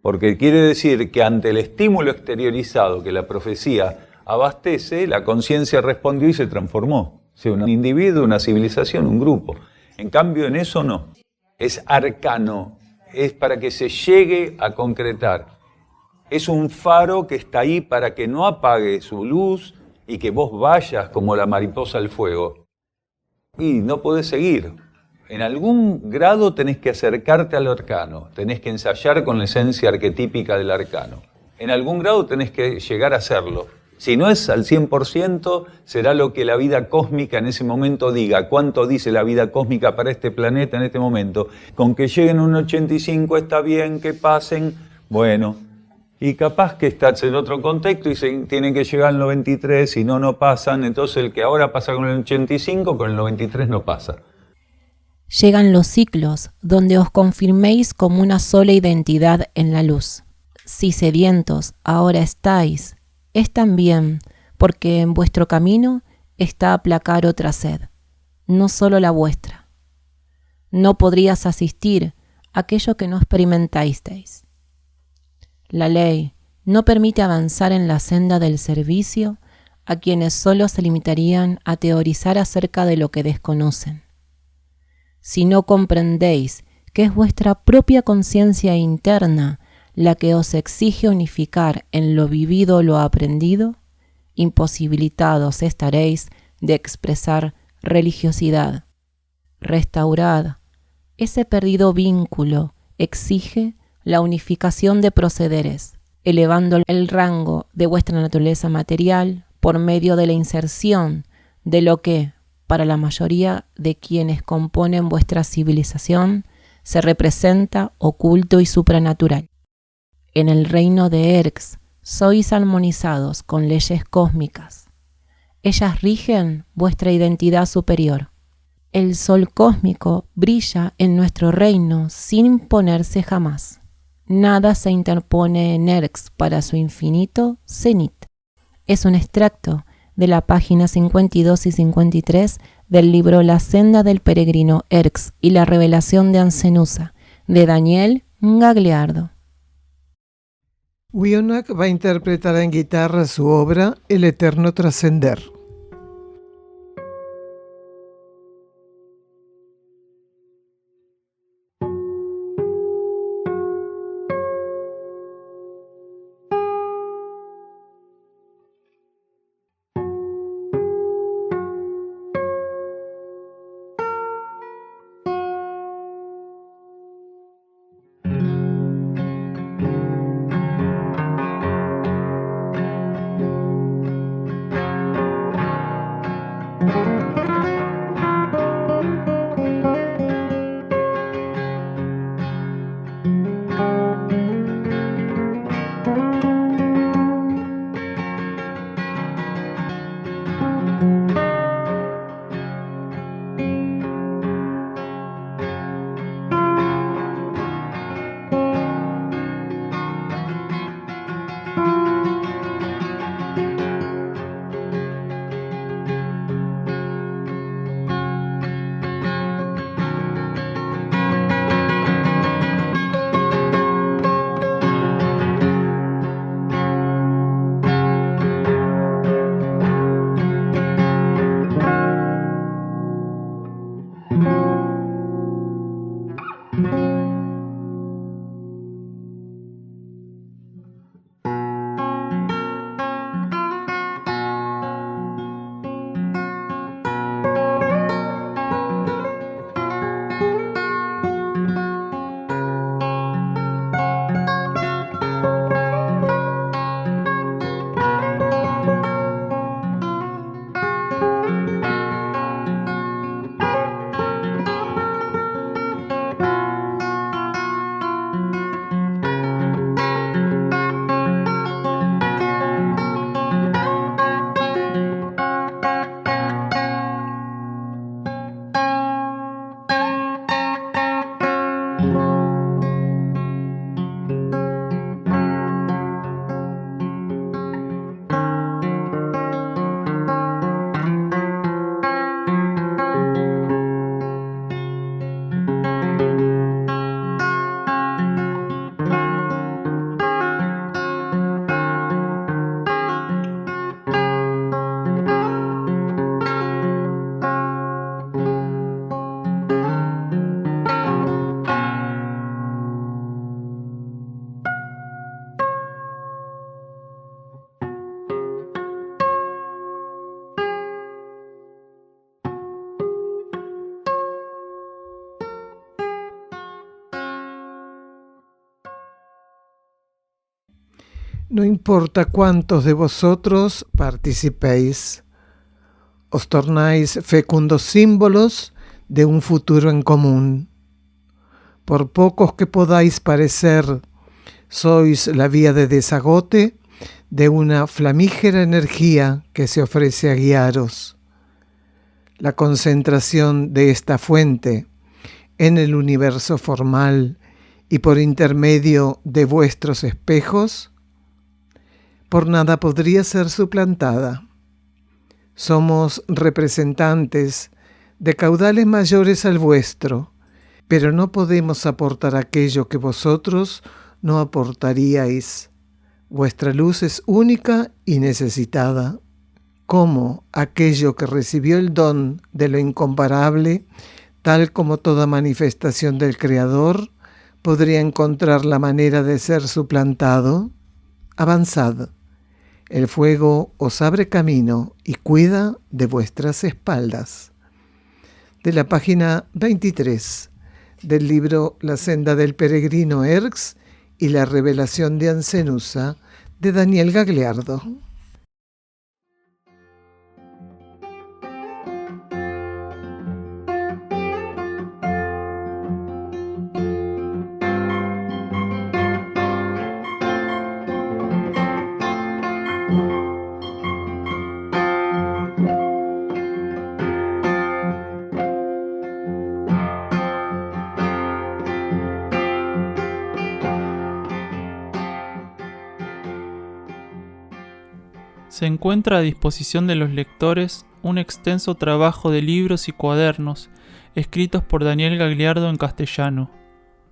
porque quiere decir que ante el estímulo exteriorizado que la profecía abastece, la conciencia respondió y se transformó. O sea, un individuo, una civilización, un grupo. En cambio, en eso no. Es arcano, es para que se llegue a concretar. Es un faro que está ahí para que no apague su luz y que vos vayas como la mariposa al fuego. Y no podés seguir. En algún grado tenés que acercarte al arcano, tenés que ensayar con la esencia arquetípica del arcano. En algún grado tenés que llegar a hacerlo. Si no es al 100%, será lo que la vida cósmica en ese momento diga. ¿Cuánto dice la vida cósmica para este planeta en este momento? Con que lleguen a un 85 está bien, que pasen, bueno. Y capaz que estás en otro contexto y tienen que llegar al 93, si no, no pasan. Entonces el que ahora pasa con el 85, con el 93 no pasa. Llegan los ciclos, donde os confirméis como una sola identidad en la luz. Si sedientos ahora estáis, es también porque en vuestro camino está aplacar otra sed, no solo la vuestra. No podrías asistir a aquello que no experimentasteis. La ley no permite avanzar en la senda del servicio a quienes solo se limitarían a teorizar acerca de lo que desconocen. Si no comprendéis que es vuestra propia conciencia interna la que os exige unificar en lo vivido lo aprendido, imposibilitados estaréis de expresar religiosidad. Restaurad ese perdido vínculo, exige la unificación de procederes, elevando el rango de vuestra naturaleza material por medio de la inserción de lo que, para la mayoría de quienes componen vuestra civilización, se representa oculto y supranatural. En el reino de Erx sois armonizados con leyes cósmicas. Ellas rigen vuestra identidad superior. El sol cósmico brilla en nuestro reino sin imponerse jamás. Nada se interpone en Erx para su infinito cenit. Es un extracto de la página 52 y 53 del libro La senda del peregrino Erx y la revelación de Ancenusa, de Daniel Gagliardo. Wionach va a interpretar en guitarra su obra El Eterno Trascender. No importa cuántos de vosotros participéis, os tornáis fecundos símbolos de un futuro en común. Por pocos que podáis parecer, sois la vía de desagote de una flamígera energía que se ofrece a guiaros. La concentración de esta fuente en el universo formal y por intermedio de vuestros espejos, por nada podría ser suplantada. Somos representantes de caudales mayores al vuestro, pero no podemos aportar aquello que vosotros no aportaríais. Vuestra luz es única y necesitada. ¿Cómo aquello que recibió el don de lo incomparable, tal como toda manifestación del Creador, podría encontrar la manera de ser suplantado? Avanzad. El fuego os abre camino y cuida de vuestras espaldas. De la página 23 del libro La senda del peregrino Erx y la revelación de Ancenusa, de Daniel Gagliardo. Se encuentra a disposición de los lectores un extenso trabajo de libros y cuadernos escritos por Daniel Gagliardo en castellano,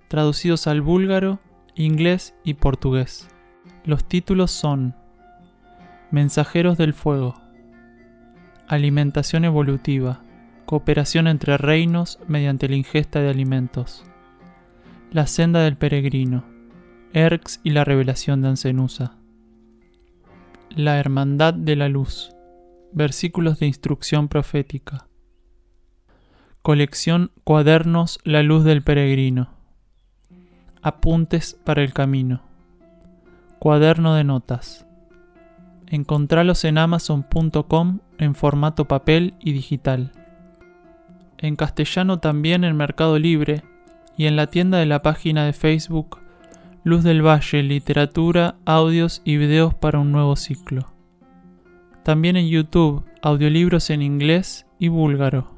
traducidos al búlgaro, inglés y portugués. Los títulos son Mensajeros del Fuego, Alimentación evolutiva, cooperación entre reinos mediante la ingesta de alimentos, La senda del peregrino, Erx y la revelación de Ancenusa, La hermandad de la luz, versículos de instrucción profética, colección Cuadernos La luz del peregrino, Apuntes para el camino, cuaderno de notas. Encontralos en amazon.com en formato papel y digital. En castellano también en Mercado Libre y en la tienda de la página de Facebook Luz del Valle, literatura, audios y videos para un nuevo ciclo. También en YouTube, audiolibros en inglés y búlgaro.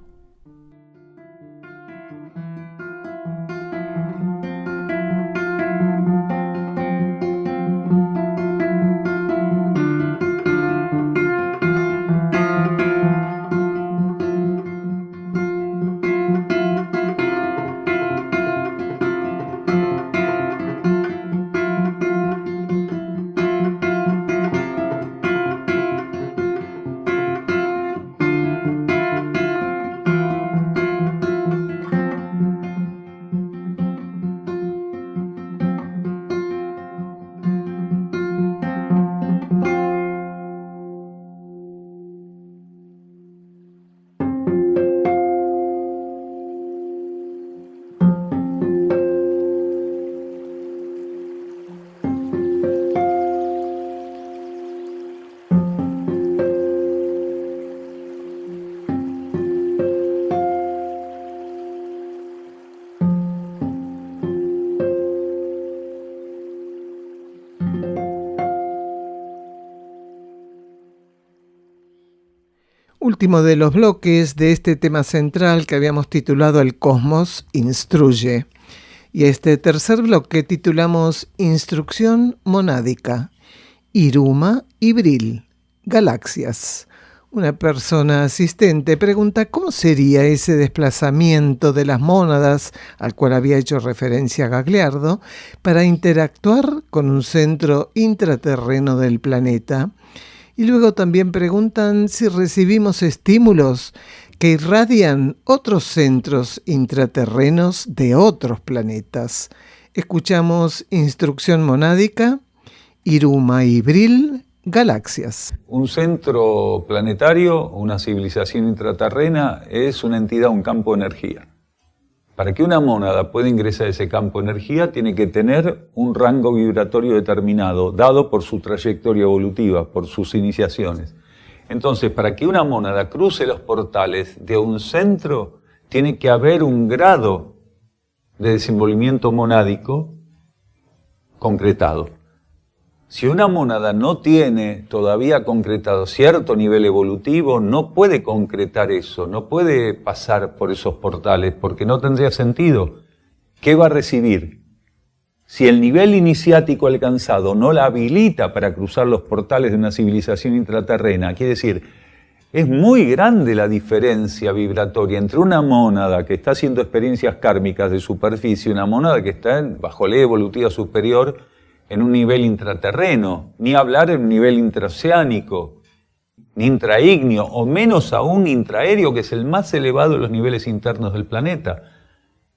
Último de los bloques de este tema central que habíamos titulado El Cosmos Instruye. Y este tercer bloque titulamos Instrucción Monádica, Iruma y Bril, Galaxias. Una persona asistente pregunta cómo sería ese desplazamiento de las mónadas al cual había hecho referencia Gagliardo para interactuar con un centro intraterreno del planeta. Y luego también preguntan si recibimos estímulos que irradian otros centros intraterrenos de otros planetas. Escuchamos Instrucción Monádica, Iruma y Bril, Galaxias. Un centro planetario, una civilización intraterrena, es una entidad, un campo de energía. Para que una mónada pueda ingresar a ese campo de energía, tiene que tener un rango vibratorio determinado, dado por su trayectoria evolutiva, por sus iniciaciones. Entonces, para que una mónada cruce los portales de un centro, tiene que haber un grado de desenvolvimiento monádico concretado. Si una mónada no tiene todavía concretado cierto nivel evolutivo, no puede concretar eso, no puede pasar por esos portales, porque no tendría sentido. ¿Qué va a recibir? Si el nivel iniciático alcanzado no la habilita para cruzar los portales de una civilización intraterrena, quiere decir, es muy grande la diferencia vibratoria entre una mónada que está haciendo experiencias kármicas de superficie y una mónada que está bajo ley evolutiva superior en un nivel intraterreno, ni hablar en un nivel intraoceánico, ni intraígneo, o menos aún intraéreo, que es el más elevado de los niveles internos del planeta.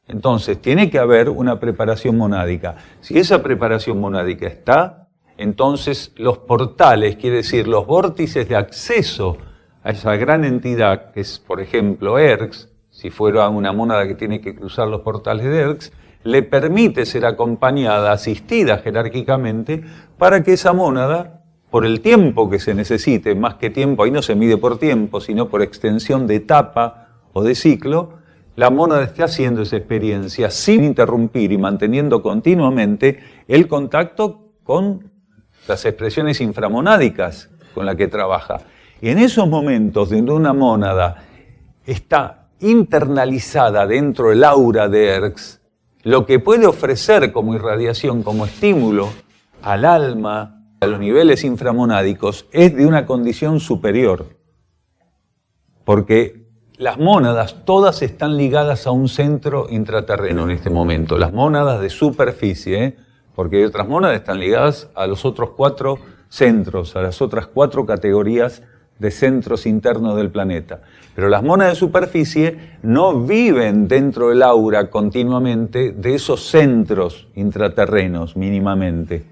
Entonces, tiene que haber una preparación monádica. Si esa preparación monádica está, entonces los portales, quiere decir los vórtices de acceso a esa gran entidad, que es, por ejemplo, Erx, si fuera una mónada que tiene que cruzar los portales de Erx, le permite ser acompañada, asistida jerárquicamente, para que esa mónada, por el tiempo que se necesite, más que tiempo, ahí no se mide por tiempo, sino por extensión de etapa o de ciclo, la mónada esté haciendo esa experiencia sin interrumpir y manteniendo continuamente el contacto con las expresiones inframonádicas con las que trabaja. Y en esos momentos donde una mónada está internalizada dentro del aura de Erx, lo que puede ofrecer como irradiación, como estímulo al alma a los niveles inframonádicos es de una condición superior, porque las mónadas todas están ligadas a un centro intraterreno en este momento, las mónadas de superficie, porque otras mónadas están ligadas a los otros 4 centros, a las otras 4 categorías de centros internos del planeta. Pero las mónadas de superficie no viven dentro del aura continuamente de esos centros intraterrenos mínimamente,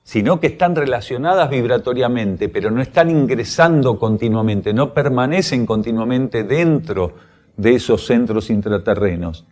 sino que están relacionadas vibratoriamente, pero no están ingresando continuamente, no permanecen continuamente dentro de esos centros intraterrenos.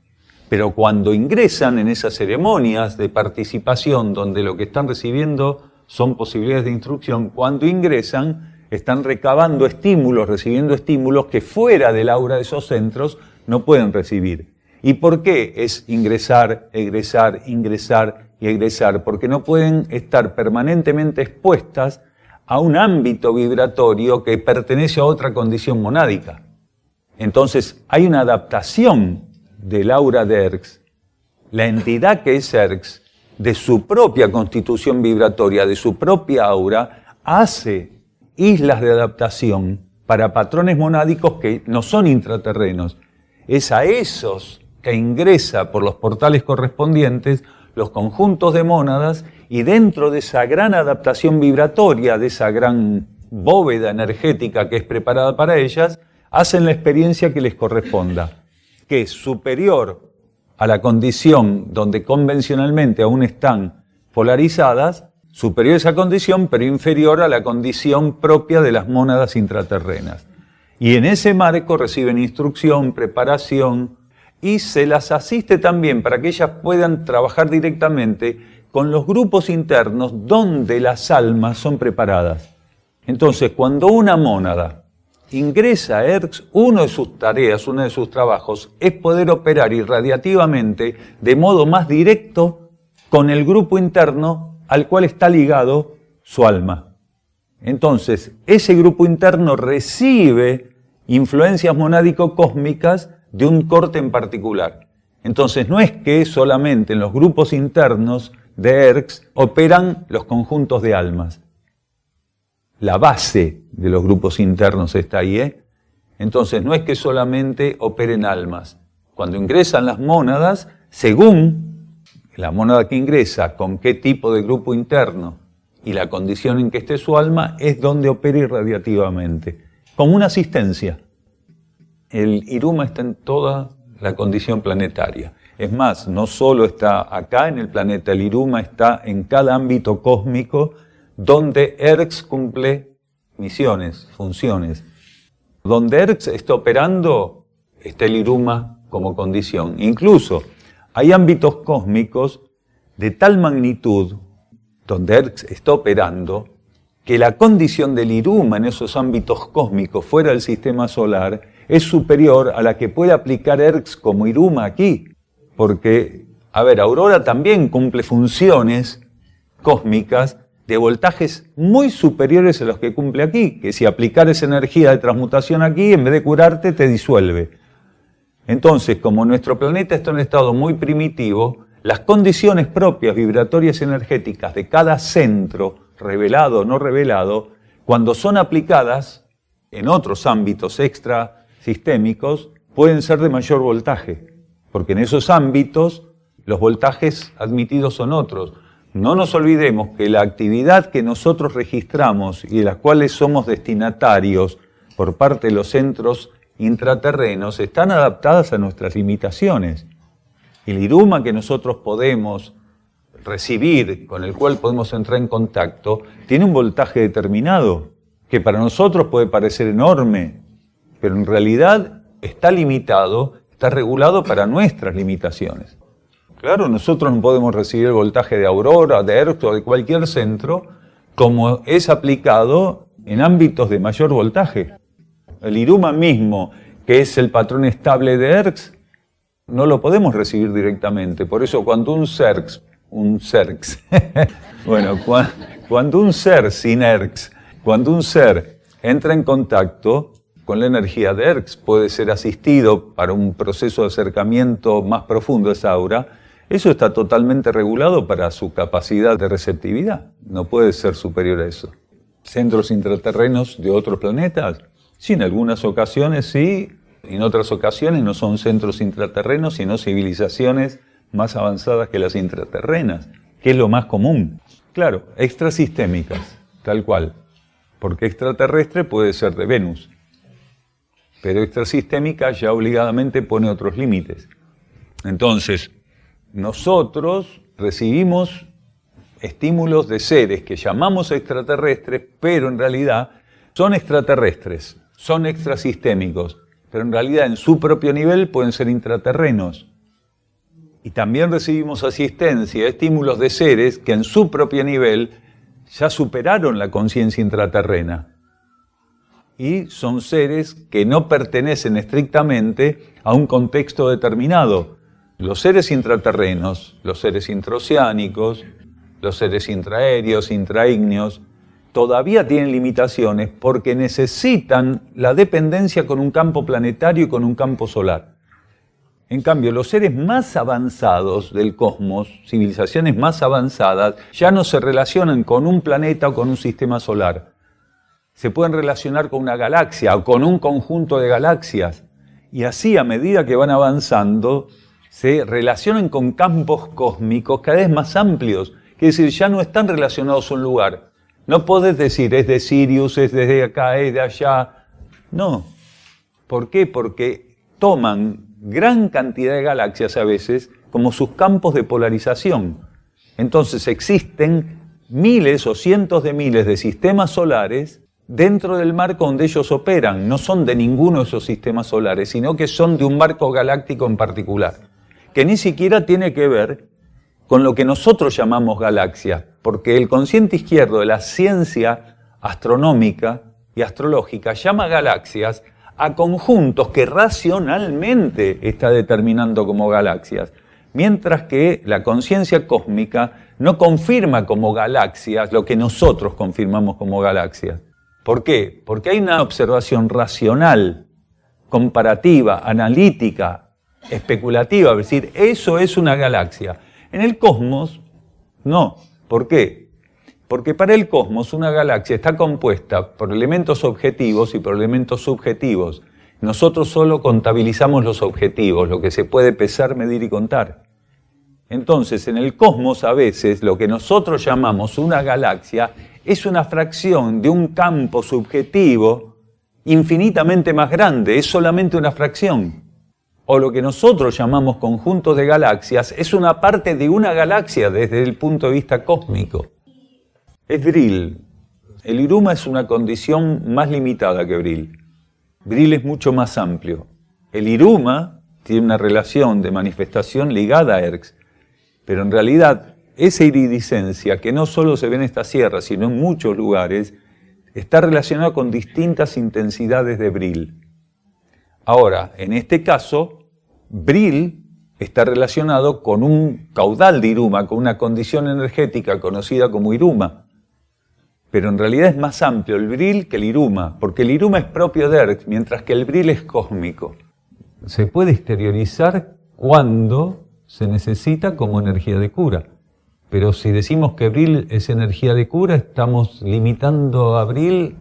Pero cuando ingresan en esas ceremonias de participación, donde lo que están recibiendo son posibilidades de instrucción, cuando ingresan están recabando estímulos, recibiendo estímulos que fuera del aura de esos centros no pueden recibir. ¿Y por qué es ingresar, egresar, ingresar y egresar? Porque no pueden estar permanentemente expuestas a un ámbito vibratorio que pertenece a otra condición monádica. Entonces hay una adaptación del aura de Erx, la entidad que es Erx, de su propia constitución vibratoria, de su propia aura, hace islas de adaptación para patrones monádicos que no son intraterrenos. Es a esos que ingresa por los portales correspondientes los conjuntos de mónadas y dentro de esa gran adaptación vibratoria, de esa gran bóveda energética que es preparada para ellas, hacen la experiencia que les corresponda, que es superior a la condición donde convencionalmente aún están polarizadas, superior a esa condición, pero inferior a la condición propia de las mónadas intraterrenas. Y en ese marco reciben instrucción, preparación, y se las asiste también para que ellas puedan trabajar directamente con los grupos internos donde las almas son preparadas. Entonces, cuando una mónada ingresa a Erx, una de sus tareas, uno de sus trabajos, es poder operar irradiativamente de modo más directo con el grupo interno al cual está ligado su alma. Entonces, ese grupo interno recibe influencias monádico-cósmicas de un corte en particular. Entonces, no es que solamente en los grupos internos de Erx operan los conjuntos de almas. La base de los grupos internos está ahí, Entonces, no es que solamente operen almas. Cuando ingresan las mónadas, según la mónada que ingresa, con qué tipo de grupo interno y la condición en que esté su alma, es donde opera irradiativamente, como una asistencia. El Iruma está en toda la condición planetaria. Es más, no solo está acá en el planeta, el Iruma está en cada ámbito cósmico donde Erx cumple misiones, funciones. Donde Erx está operando, está el Iruma como condición. Incluso hay ámbitos cósmicos de tal magnitud donde Erx está operando que la condición del Iruma en esos ámbitos cósmicos fuera del sistema solar es superior a la que puede aplicar Erx como Iruma aquí. Porque, Aurora también cumple funciones cósmicas de voltajes muy superiores a los que cumple aquí, que si aplicar esa energía de transmutación aquí, en vez de curarte, te disuelve. Entonces, como nuestro planeta está en un estado muy primitivo, las condiciones propias vibratorias y energéticas de cada centro, revelado o no revelado, cuando son aplicadas en otros ámbitos extrasistémicos, pueden ser de mayor voltaje, porque en esos ámbitos los voltajes admitidos son otros. No nos olvidemos que la actividad que nosotros registramos y de las cuales somos destinatarios por parte de los centros intraterrenos están adaptadas a nuestras limitaciones. El Iruma que nosotros podemos recibir, con el cual podemos entrar en contacto, tiene un voltaje determinado, que para nosotros puede parecer enorme, pero en realidad está limitado, está regulado para nuestras limitaciones. Claro, nosotros no podemos recibir el voltaje de Aurora, de Erx o de cualquier centro, como es aplicado en ámbitos de mayor voltaje. El Iruma mismo, que es el patrón estable de Erx, no lo podemos recibir directamente. Por eso cuando un ser sin Erx, cuando un ser entra en contacto con la energía de Erx, puede ser asistido para un proceso de acercamiento más profundo a esa aura, Eso está totalmente regulado para su capacidad de receptividad. No puede ser superior a eso. Centros intraterrenos de otros planetas, sí, en algunas ocasiones sí, en otras ocasiones no son centros intraterrenos, sino civilizaciones más avanzadas que las intraterrenas, que es lo más común. Claro, extrasistémicas, tal cual, porque extraterrestre puede ser de Venus, pero extrasistémica ya obligadamente pone otros límites. Entonces, nosotros recibimos estímulos de seres que llamamos extraterrestres, pero en realidad son extraterrestres, son extrasistémicos, pero en realidad en su propio nivel pueden ser intraterrenos. Y también recibimos asistencia, estímulos de seres que en su propio nivel ya superaron la conciencia intraterrena. Y son seres que no pertenecen estrictamente a un contexto determinado. Los seres intraterrenos, los seres intraoceánicos, los seres intraaéreos, intraígneos, todavía tienen limitaciones porque necesitan la dependencia con un campo planetario y con un campo solar. En cambio, los seres más avanzados del cosmos, civilizaciones más avanzadas, ya no se relacionan con un planeta o con un sistema solar. Se pueden relacionar con una galaxia o con un conjunto de galaxias. Y así, a medida que van avanzando, se relacionan con campos cósmicos cada vez más amplios. Es decir, ya no están relacionados a un lugar. No podés decir, es de Sirius, es de acá, es de allá. No. ¿Por qué? Porque toman gran cantidad de galaxias a veces como sus campos de polarización. Entonces existen miles o cientos de miles de sistemas solares dentro del marco donde ellos operan. No son de ninguno de esos sistemas solares, sino que son de un marco galáctico en particular, que ni siquiera tiene que ver con lo que nosotros llamamos galaxia, porque el consciente izquierdo de la ciencia astronómica y astrológica llama galaxias a conjuntos que racionalmente está determinando como galaxias, mientras que la conciencia cósmica no confirma como galaxias lo que nosotros confirmamos como galaxias. ¿Por qué? Porque hay una observación racional, comparativa, analítica, especulativa, es decir, eso es una galaxia. En el cosmos, no. ¿Por qué? Porque para el cosmos una galaxia está compuesta por elementos objetivos y por elementos subjetivos. Nosotros solo contabilizamos los objetivos, lo que se puede pesar, medir y contar. Entonces, en el cosmos a veces lo que nosotros llamamos una galaxia es una fracción de un campo subjetivo infinitamente más grande, es solamente una fracción. O lo que nosotros llamamos conjuntos de galaxias, es una parte de una galaxia desde el punto de vista cósmico. Es Bril. El Iruma es una condición más limitada que Bril. Bril es mucho más amplio. El Iruma tiene una relación de manifestación ligada a Erx, pero en realidad esa iridiscencia, que no solo se ve en esta sierra, sino en muchos lugares, está relacionada con distintas intensidades de Bril. Ahora, en este caso, Bril está relacionado con un caudal de Iruma, con una condición energética conocida como Iruma. Pero en realidad es más amplio el Bril que el Iruma, porque el Iruma es propio de Erx, mientras que el Bril es cósmico. Se puede exteriorizar cuando se necesita como energía de cura. Pero si decimos que Bril es energía de cura, estamos limitando a Bril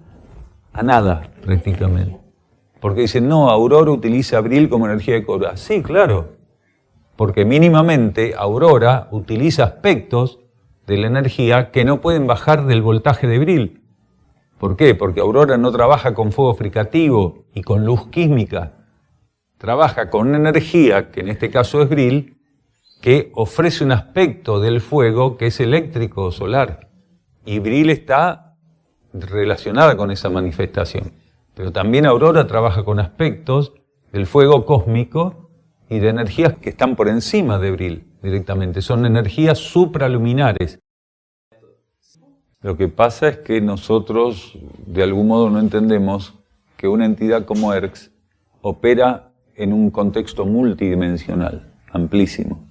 a nada, prácticamente. Porque dicen, no, Aurora utiliza Bril como energía de cura. Sí, claro, porque mínimamente Aurora utiliza aspectos de la energía que no pueden bajar del voltaje de Bril. ¿Por qué? Porque Aurora no trabaja con fuego fricativo y con luz quísmica. Trabaja con una energía, que en este caso es Bril, que ofrece un aspecto del fuego que es eléctrico o solar. Y Bril está relacionada con esa manifestación. Pero también Aurora trabaja con aspectos del fuego cósmico y de energías que están por encima de Bril directamente. Son energías supraluminares. Lo que pasa es que nosotros de algún modo no entendemos que una entidad como Erx opera en un contexto multidimensional, amplísimo.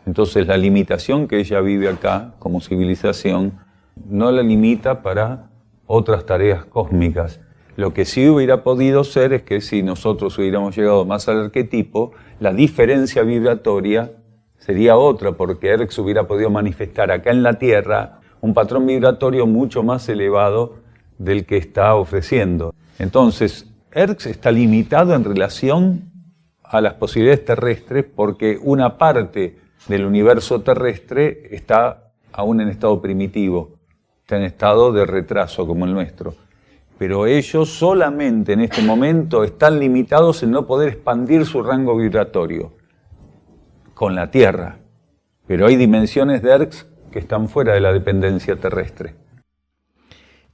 Entonces la limitación que ella vive acá como civilización no la limita para otras tareas cósmicas. Lo que sí hubiera podido ser es que si nosotros hubiéramos llegado más al arquetipo, la diferencia vibratoria sería otra, porque ERCS hubiera podido manifestar acá en la Tierra un patrón vibratorio mucho más elevado del que está ofreciendo. Entonces, ERCS está limitado en relación a las posibilidades terrestres porque una parte del universo terrestre está aún en estado primitivo, está en estado de retraso como el nuestro. Pero ellos solamente en este momento están limitados en no poder expandir su rango vibratorio con la Tierra. Pero hay dimensiones de ERCS que están fuera de la dependencia terrestre.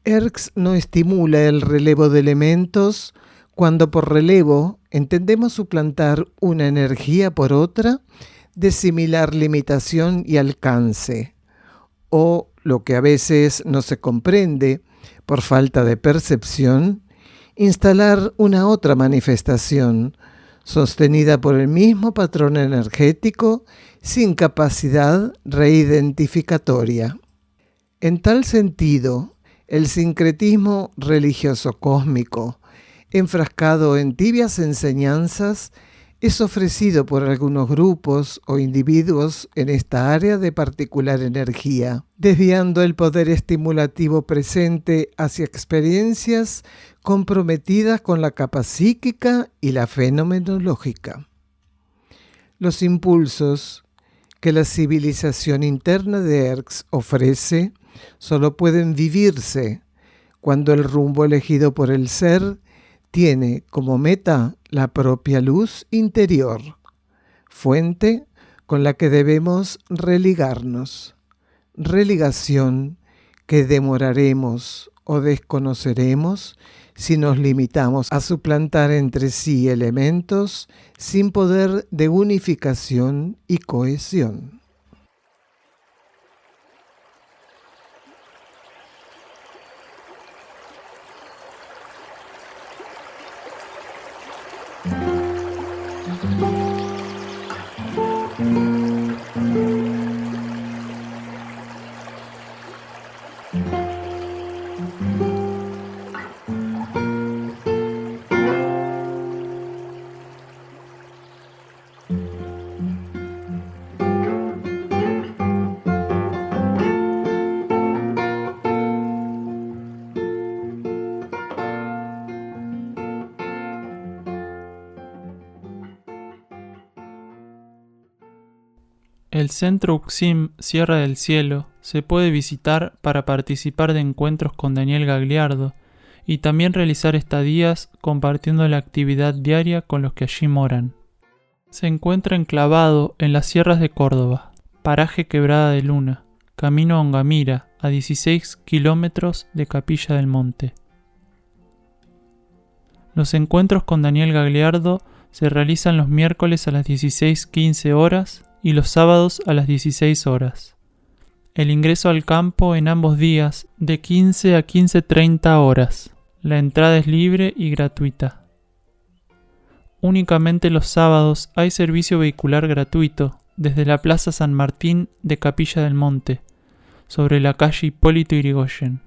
ERCS no estimula el relevo de elementos cuando por relevo entendemos suplantar una energía por otra de similar limitación y alcance, o lo que a veces no se comprende por falta de percepción, instalar una otra manifestación sostenida por el mismo patrón energético sin capacidad reidentificatoria. En tal sentido, el sincretismo religioso cósmico, enfrascado en tibias enseñanzas, es ofrecido por algunos grupos o individuos en esta área de particular energía, desviando el poder estimulativo presente hacia experiencias comprometidas con la capa psíquica y la fenomenológica. Los impulsos que la civilización interna de ERCS ofrece solo pueden vivirse cuando el rumbo elegido por el ser tiene como meta la propia luz interior, fuente con la que debemos religarnos, religación que demoraremos o desconoceremos si nos limitamos a suplantar entre sí elementos sin poder de unificación y cohesión. El Centro UXIM Sierra del Cielo se puede visitar para participar de encuentros con Daniel Gagliardo y también realizar estadías compartiendo la actividad diaria con los que allí moran. Se encuentra enclavado en las sierras de Córdoba, paraje Quebrada de Luna, camino a Ongamira, a 16 kilómetros de Capilla del Monte. Los encuentros con Daniel Gagliardo se realizan los miércoles a las 16:15 horas y los sábados a las 16 horas. El ingreso al campo en ambos días de 15 a 15:30 horas. La entrada es libre y gratuita. Únicamente los sábados hay servicio vehicular gratuito desde la Plaza San Martín de Capilla del Monte, sobre la calle Hipólito Yrigoyen.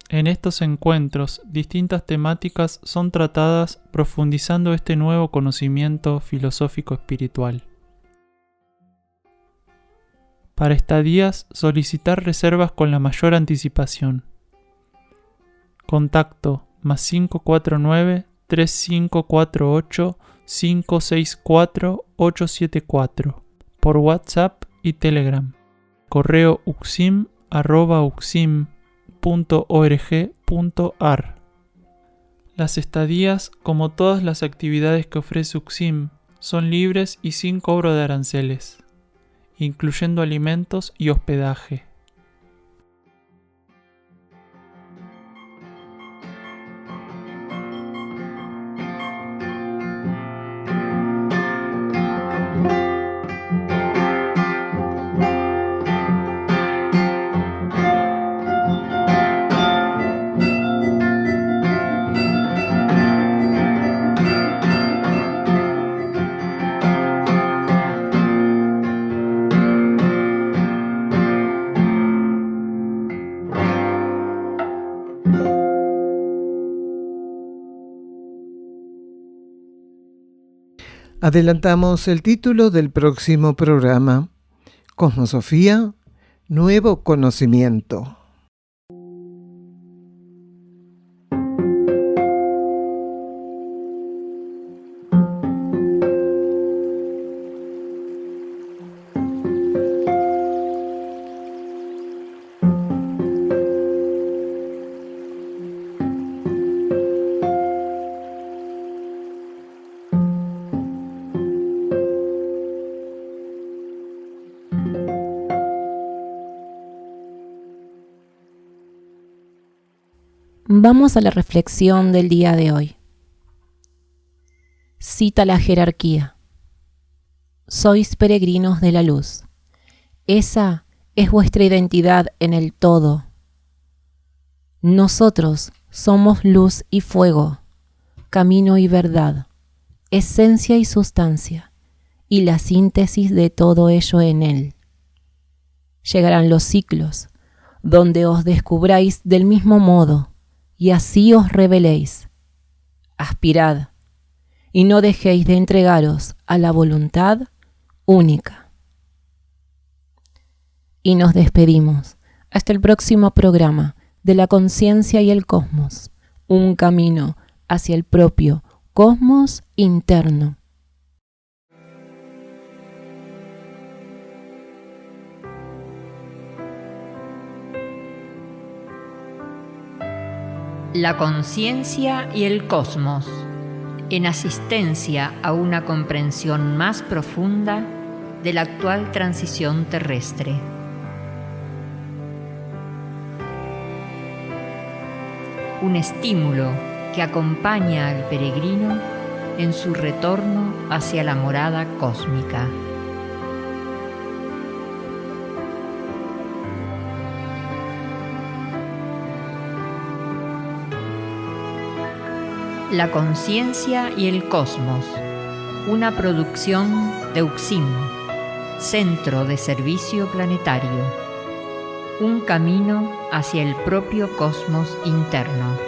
En estos encuentros, distintas temáticas son tratadas profundizando este nuevo conocimiento filosófico espiritual. Para estadías, solicitar reservas con la mayor anticipación. Contacto +549 3548 564 874 por WhatsApp y Telegram. Correo uxim@uxim.org.ar. Las estadías, como todas las actividades que ofrece UXIM, son libres y sin cobro de aranceles, incluyendo alimentos y hospedaje. Adelantamos el título del próximo programa: Cosmosofía, nuevo conocimiento. Vamos a la reflexión del día de hoy. Cita la jerarquía. Sois peregrinos de la luz. Esa es vuestra identidad en el todo. Nosotros somos luz y fuego, camino y verdad, esencia y sustancia, y la síntesis de todo ello en él. Llegarán los ciclos, donde os descubráis del mismo modo, y así os reveléis. Aspirad, y no dejéis de entregaros a la voluntad única. Y nos despedimos hasta el próximo programa de la conciencia y el cosmos, un camino hacia el propio cosmos interno. La conciencia y el cosmos, en asistencia a una comprensión más profunda de la actual transición terrestre. Un estímulo que acompaña al peregrino en su retorno hacia la morada cósmica. La conciencia y el cosmos, una producción de UXIM, Centro de Servicio Planetario, un camino hacia el propio cosmos interno.